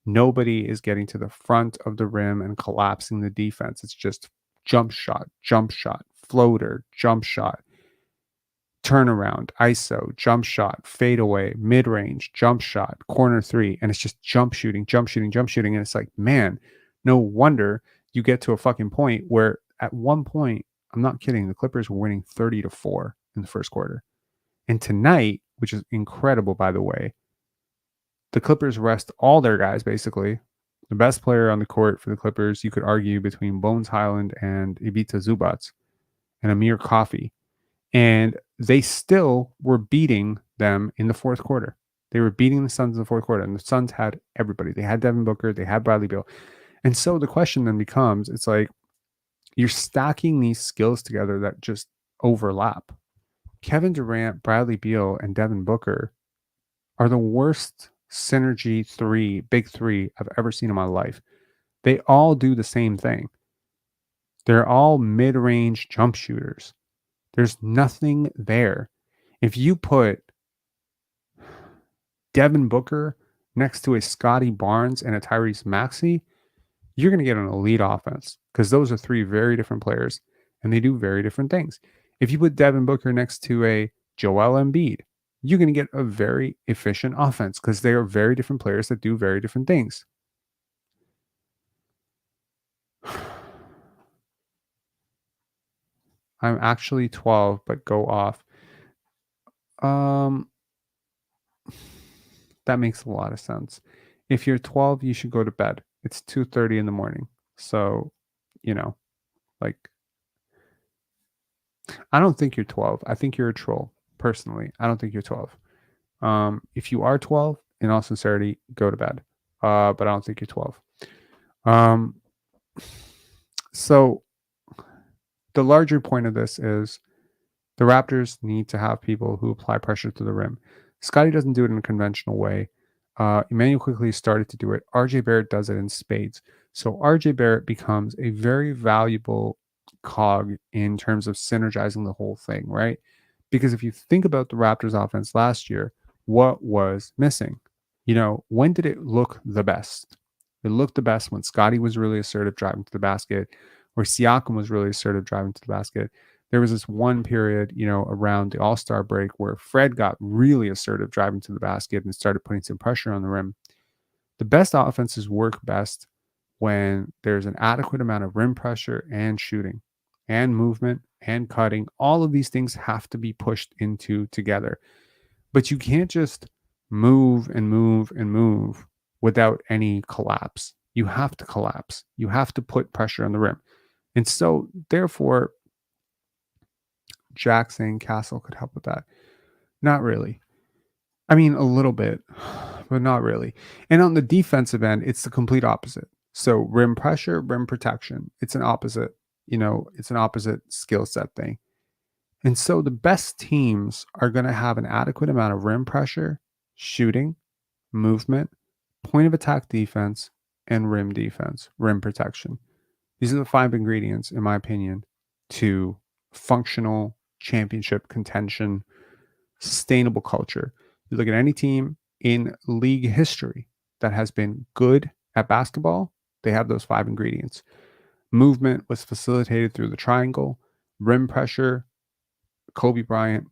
Nobody is getting to the front of the rim and collapsing the defense. It's just jump shot, floater, jump shot, turnaround, ISO, jump shot, fadeaway, mid-range, jump shot, corner 3. And it's just jump shooting. And it's like, man, no wonder you get to a fucking point where at one point, I'm not kidding, the Clippers were winning 30-4 in the first quarter. And tonight, which is incredible, by the way, the Clippers rest all their guys, basically. The best player on the court for the Clippers, you could argue, between Bones Highland and Ivica Zubac and Amir Coffey. And they still were beating them in the fourth quarter. They were beating the Suns in the fourth quarter. And the Suns had everybody. They had Devin Booker. They had Bradley Beal. And so the question then becomes, it's like, you're stacking these skills together that just overlap. Kevin Durant, Bradley Beal, and Devin Booker are the worst synergy big three I've ever seen in my life. They all do the same thing. They're all mid-range jump shooters. There's nothing there. If you put Devin Booker next to a Scotty Barnes and a Tyrese Maxey, you're going to get an elite offense because those are three very different players and they do very different things. If you put Devin Booker next to a Joel Embiid, you're going to get a very efficient offense because they are very different players that do very different things. I'm actually 12, but go off. That makes a lot of sense. If you're 12, you should go to bed. It's 2:30 in the morning. So, like, I don't think you're 12. I think you're a troll. Personally, I don't think you're 12. If you are 12, in all sincerity, go to bed. But I don't think you're 12. So the larger point of this is the Raptors need to have people who apply pressure to the rim. Scotty doesn't do it in a conventional way. Immanuel Quickley started to do it. RJ Barrett does it in spades. So RJ Barrett becomes a very valuable cog in terms of synergizing the whole thing, right? Because if you think about the Raptors offense last year, what was missing? When did it look the best? It looked the best when Scotty was really assertive driving to the basket, or Siakam was really assertive driving to the basket. There was this one period, around the All-Star break where Fred got really assertive driving to the basket and started putting some pressure on the rim. The best offenses work best when there's an adequate amount of rim pressure and shooting and movement and cutting. All of these things have to be pushed into together. But you can't just move and move and move without any collapse. You have to collapse. You have to put pressure on the rim. And so, therefore, Jack saying Castle could help with that. Not really. I mean, a little bit, but not really. And on the defensive end, it's the complete opposite. So rim pressure, rim protection, it's an opposite, it's an opposite skill set thing. And so the best teams are going to have an adequate amount of rim pressure, shooting, movement, point of attack defense, and rim defense, rim protection. These are the 5 ingredients, in my opinion, to functional championship contention, sustainable culture. You look at any team in league history that has been good at basketball, they have those 5 ingredients. Movement was facilitated through the triangle, rim pressure, Kobe Bryant,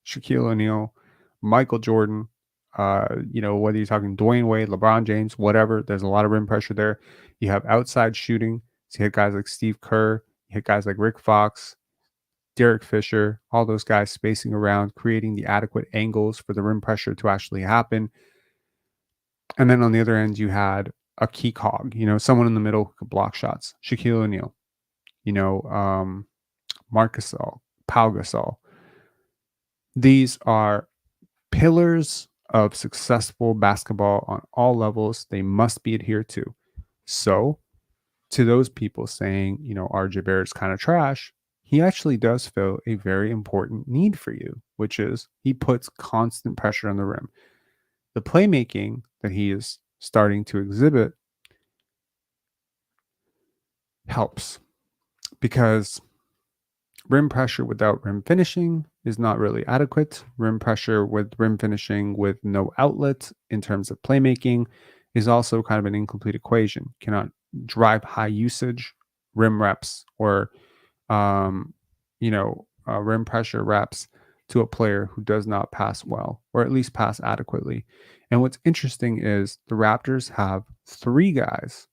Shaquille O'Neal, Michael Jordan, whether you're talking Dwayne Wade, LeBron James, whatever, there's a lot of rim pressure there. You have outside shooting. So you hit guys like Steve Kerr, you hit guys like Rick Fox, Derek Fisher, all those guys spacing around, creating the adequate angles for the rim pressure to actually happen. And then on the other end, you had a key cog, someone in the middle who could block shots. Shaquille O'Neal, Marc Gasol, Pau Gasol. These are pillars of successful basketball on all levels. They must be adhered to. So, to those people saying, RJ Barrett's kind of trash, he actually does fill a very important need for you, which is he puts constant pressure on the rim. The playmaking that he is starting to exhibit helps because rim pressure without rim finishing is not really adequate. Rim pressure with rim finishing with no outlet in terms of playmaking is also kind of an incomplete equation. Cannot drive high usage rim reps or rim pressure reps to a player who does not pass well, or at least pass adequately. And what's interesting is the Raptors have 3 guys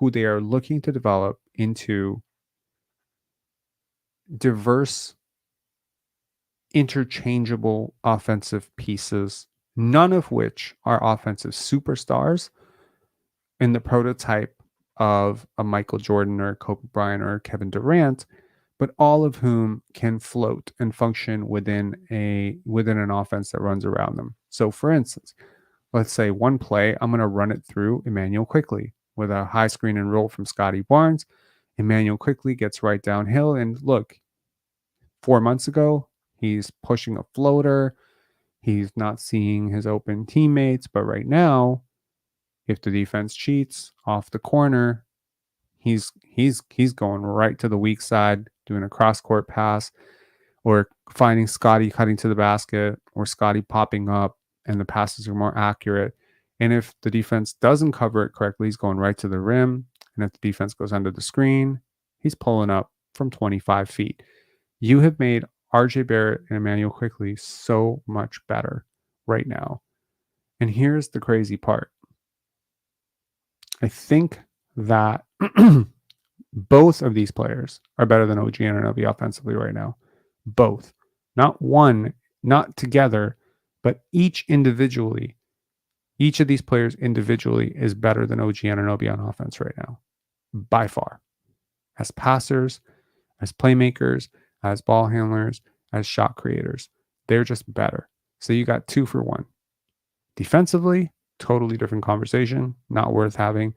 who they are looking to develop into diverse, interchangeable offensive pieces, none of which are offensive superstars in the prototype of a Michael Jordan or a Kobe Bryant or a Kevin Durant, but all of whom can float and function within an offense that runs around them. So for instance, let's say one play, I'm going to run it through Immanuel Quickley with a high screen and roll from Scotty Barnes. Immanuel Quickley gets right downhill, and look, 4 months ago, he's pushing a floater. He's not seeing his open teammates, but right now, if the defense cheats off the corner, he's going right to the weak side, doing a cross court pass, or finding Scotty cutting to the basket, or Scotty popping up, and the passes are more accurate. And if the defense doesn't cover it correctly, he's going right to the rim. And if the defense goes under the screen, he's pulling up from 25 feet. You have made RJ Barrett and Immanuel Quickley so much better right now. And here's the crazy part. I think that both of these players are better than OG Anunoby offensively right now. Both. Not one, not together, but each individually. Each of these players individually is better than OG Anunoby on offense right now. By far. As passers, as playmakers, as ball handlers, as shot creators. They're just better. So you got 2 for 1. Defensively, totally different conversation, not worth having.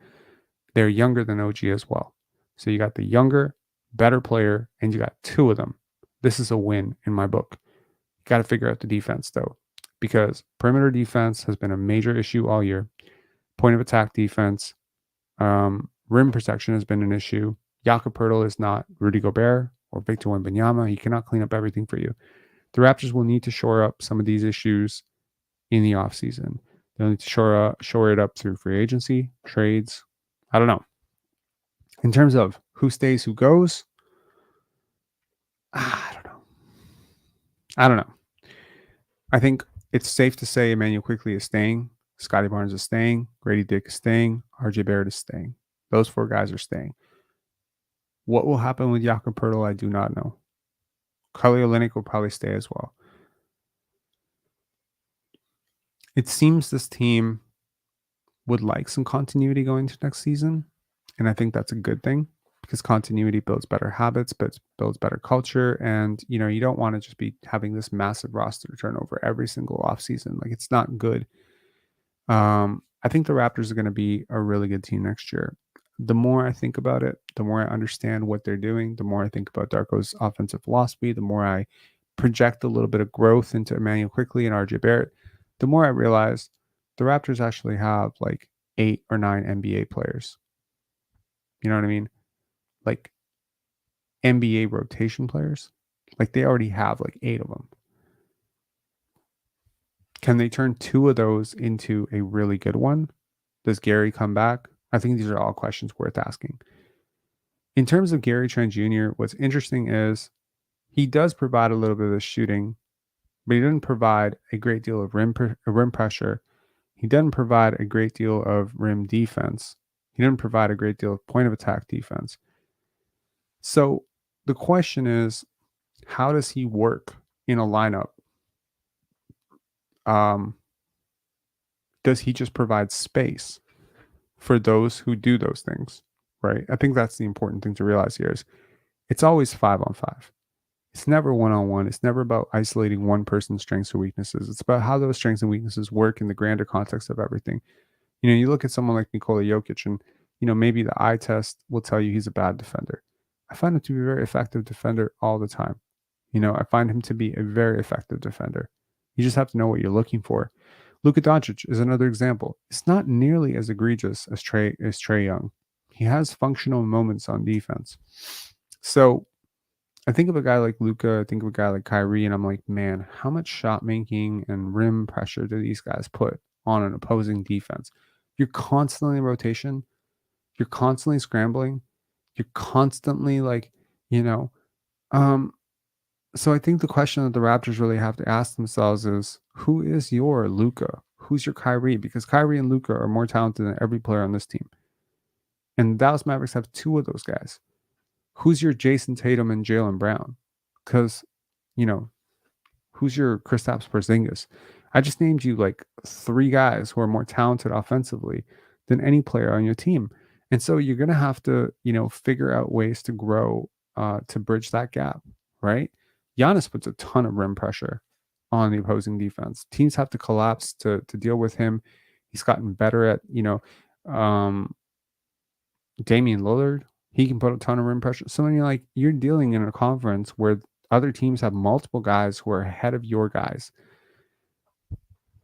They're younger than OG as well. So you got the younger, better player, and you got 2 of them. This is a win in my book. You got to figure out the defense, though, because perimeter defense has been a major issue all year. Point of attack defense, rim protection has been an issue. Jakob Poeltl is not Rudy Gobert or Victor Wembanyama. He cannot clean up everything for you. The Raptors will need to shore up some of these issues in the offseason. They'll need to shore it up through free agency, trades. I don't know. In terms of who stays, who goes, I don't know. I think it's safe to say Immanuel Quickley is staying. Scotty Barnes is staying. Grady Dick is staying. RJ Barrett is staying. Those 4 guys are staying. What will happen with Jakob Poeltl, I do not know. Kelly Olynyk will probably stay as well. It seems this team would like some continuity going to next season, and I think that's a good thing because continuity builds better habits, but builds better culture, and you don't want to just be having this massive roster turnover every single offseason. Like, it's not good. I think the Raptors are going to be a really good team next year. The more I think about it, the more I understand what they're doing, the more I think about Darko's offensive philosophy, the more I project a little bit of growth into Immanuel Quickley and RJ Barrett, the more I realize the Raptors actually have like 8 or 9 NBA players. You know what I mean? Like NBA rotation players. Like they already have like 8 of them. Can they turn 2 of those into a really good one? Does Gary come back? I think these are all questions worth asking. In terms of Gary Trent Jr., what's interesting is he does provide a little bit of shooting, but he doesn't provide a great deal of rim pressure. He doesn't provide a great deal of rim defense. He doesn't provide a great deal of point of attack defense. So the question is, how does he work in a lineup? Does he just provide space for those who do those things, right? I think that's the important thing to realize here is it's always 5-on-5. It's never 1-on-1. It's never about isolating one person's strengths or weaknesses. It's about how those strengths and weaknesses work in the grander context of everything. You look at someone like Nikola Jokic and, maybe the eye test will tell you he's a bad defender. I find him to be a very effective defender all the time. I find him to be a very effective defender. You just have to know what you're looking for. Luka Doncic is another example. It's not nearly as egregious as Trae Young. He has functional moments on defense. So I think of a guy like Luka, I think of a guy like Kyrie, and I'm like, man, how much shot making and rim pressure do these guys put on an opposing defense? You're constantly in rotation. You're constantly scrambling. You're constantly so I think the question that the Raptors really have to ask themselves is, who is your Luka? Who's your Kyrie? Because Kyrie and Luka are more talented than every player on this team. And the Dallas Mavericks have two of those guys. Who's your Jason Tatum and Jaylen Brown? Because, you know, who's your Kristaps Porzingis? I just named you like 3 guys who are more talented offensively than any player on your team. And so you're going to have to, figure out ways to grow, to bridge that gap, right? Giannis puts a ton of rim pressure on the opposing defense. Teams have to collapse to deal with him. He's gotten better at, Damian Lillard. He can put a ton of rim pressure. So when you're dealing in a conference where other teams have multiple guys who are ahead of your guys,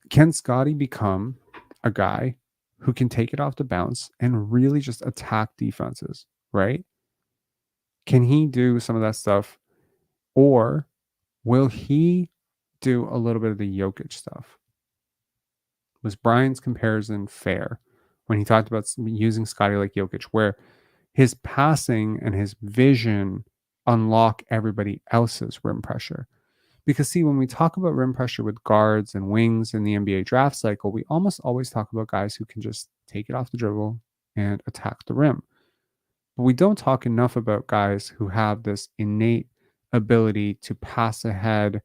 can Scotty become a guy who can take it off the bounce and really just attack defenses, right? Can he do some of that stuff? Or will he do a little bit of the Jokic stuff? Was Brian's comparison fair when he talked about using Scotty like Jokic, where his passing and his vision unlock everybody else's rim pressure? Because see, when we talk about rim pressure with guards and wings in the NBA draft cycle, we almost always talk about guys who can just take it off the dribble and attack the rim. But we don't talk enough about guys who have this innate ability to pass ahead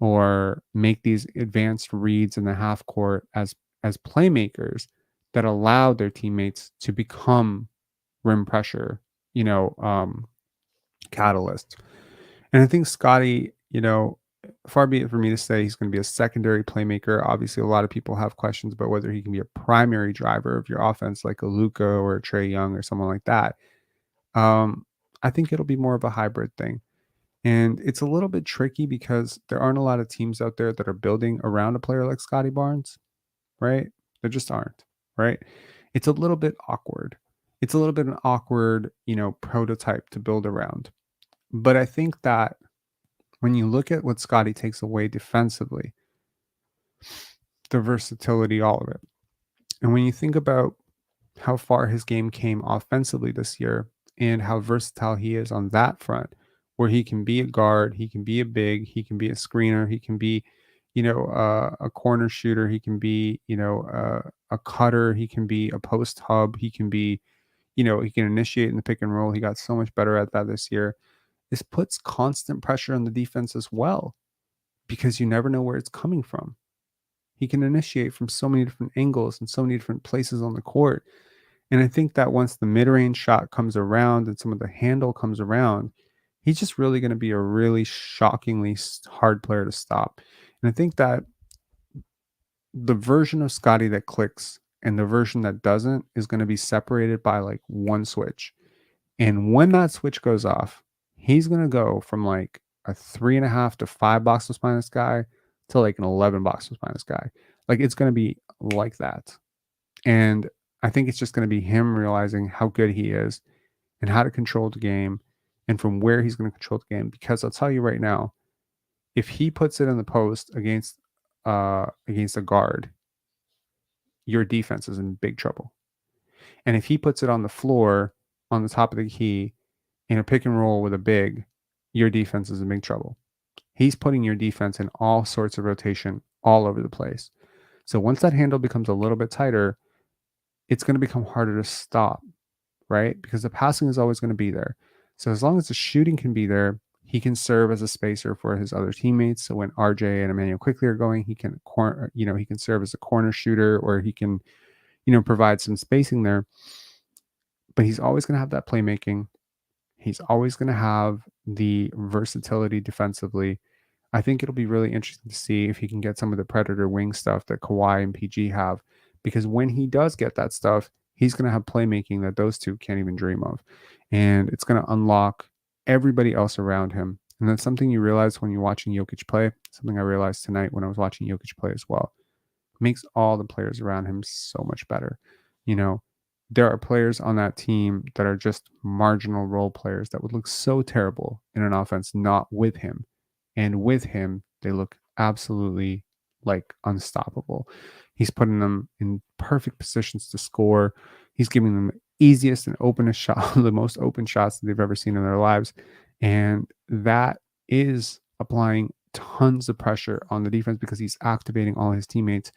or make these advanced reads in the half court as playmakers that allow their teammates to become rim pressure, catalysts. And I think Scotty, far be it for me to say he's going to be a secondary playmaker. Obviously, a lot of people have questions about whether he can be a primary driver of your offense like a Luka or a Trae Young or someone like that. I think it'll be more of a hybrid thing. And it's a little bit tricky because there aren't a lot of teams out there that are building around a player like Scotty Barnes, right? There just aren't, right? It's a little bit awkward. It's a little bit an awkward, prototype to build around. But I think that when you look at what Scotty takes away defensively, the versatility, all of it. And when you think about how far his game came offensively this year and how versatile he is on that front, where he can be a guard, he can be a big, he can be a screener, he can be, a corner shooter, he can be, a cutter, he can be a post hub, he can be, he can initiate in the pick and roll. He got so much better at that this year. This puts constant pressure on the defense as well, because you never know where it's coming from. He can initiate from so many different angles and so many different places on the court. And I think that once the mid-range shot comes around and some of the handle comes around, he's just really going to be a really shockingly hard player to stop. And I think that the version of Scotty that clicks and the version that doesn't is going to be separated by like one switch. And when that switch goes off, he's going to go from like a 3.5 to 5 box plus minus guy to like an 11 box plus minus guy. Like it's going to be like that. And I think it's just going to be him realizing how good he is and how to control the game and from where he's going to control the game. Because I'll tell you right now, if he puts it in the post against a guard, your defense is in big trouble. And if he puts it on the floor on the top of the key in a pick and roll with a big, your defense is in big trouble. He's putting your defense in all sorts of rotation all over the place. So once that handle becomes a little bit tighter, it's going to become harder to stop, right? Because the passing is always going to be there. So as long as the shooting can be there, he can serve as a spacer for his other teammates. So when RJ and Immanuel Quickley are going, he can serve as a corner shooter, or he can, provide some spacing there. But he's always going to have that playmaking. He's always going to have the versatility defensively. I think it'll be really interesting to see if he can get some of the predator wing stuff that Kawhi and PG have, because when he does get that stuff, he's going to have playmaking that those two can't even dream of. And it's going to unlock everybody else around him. And that's something you realize when you're watching Jokic play, something I realized tonight when I was watching Jokic play as well. It makes all the players around him so much better. There are players on that team that are just marginal role players that would look so terrible in an offense not with him. And with him, they look absolutely like unstoppable. He's putting them in perfect positions to score. He's giving them the easiest and openest shot, the most open shots that they've ever seen in their lives. And that is applying tons of pressure on the defense because he's activating all his teammates.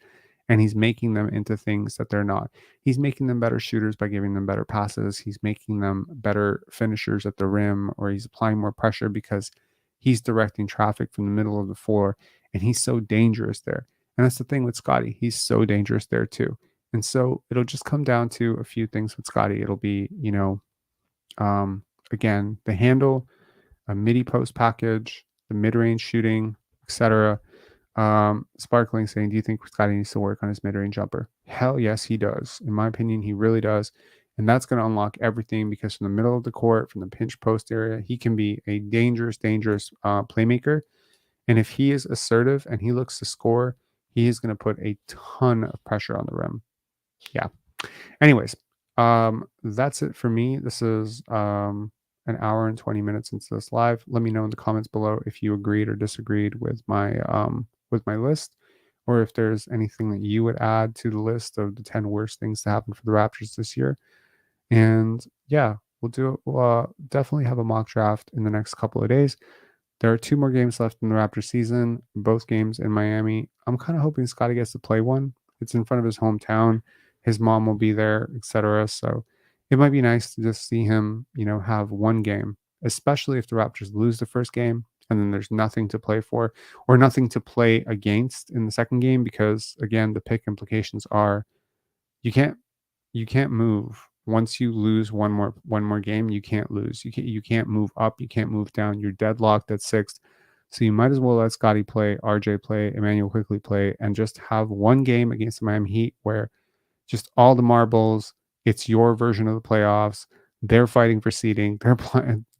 and he's making them into things that they're not. He's making them better shooters by giving them better passes. He's making them better finishers at the rim, or he's applying more pressure because he's directing traffic from the middle of the floor, and he's so dangerous there. And that's the thing with Scotty. He's so dangerous there too. And so it'll just come down to a few things with Scotty. It'll be, again, the handle, a midi post package, the mid-range shooting, etc. Sparkling saying, do you think Scotty needs to work on his mid-range jumper? Hell yes, he does. In my opinion, he really does. And that's going to unlock everything, because from the middle of the court, from the pinch post area, he can be a dangerous playmaker. And if he is assertive and he looks to score, he is going to put a ton of pressure on the rim. Yeah. Anyways, that's it for me. This is an hour and 20 minutes into this live. Let me know in the comments below if you agreed or disagreed with my list, or if there's anything that you would add to the list of the 10 worst things to happen for the Raptors this year. And yeah, we'll definitely have a mock draft in the next couple of days. There are 2 more games left in the Raptors season, both games in Miami. I'm kind of hoping Scotty gets to play one. It's in front of his hometown. His mom will be there, etc. So it might be nice to just see him, have one game, especially if the Raptors lose the first game and then there's nothing to play for or nothing to play against in the second game, because again, the pick implications are you can't move. Once you lose one more game, you can't lose. You can't move up. You can't move down. You're deadlocked at 6th. So you might as well let Scotty play, RJ play, Immanuel Quickley play, and just have one game against the Miami Heat where just all the marbles. It's your version of the playoffs. They're fighting for seeding.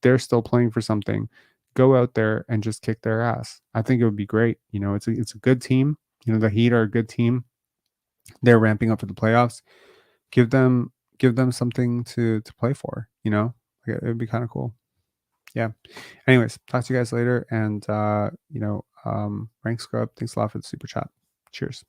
They're still playing for something. Go out there and just kick their ass. I think it would be great. It's a good team. The Heat are a good team. They're ramping up for the playoffs. Give them something to play for. It would be kind of cool. Yeah. Anyways, talk to you guys later. And Rank Scrub, thanks a lot for the super chat. Cheers.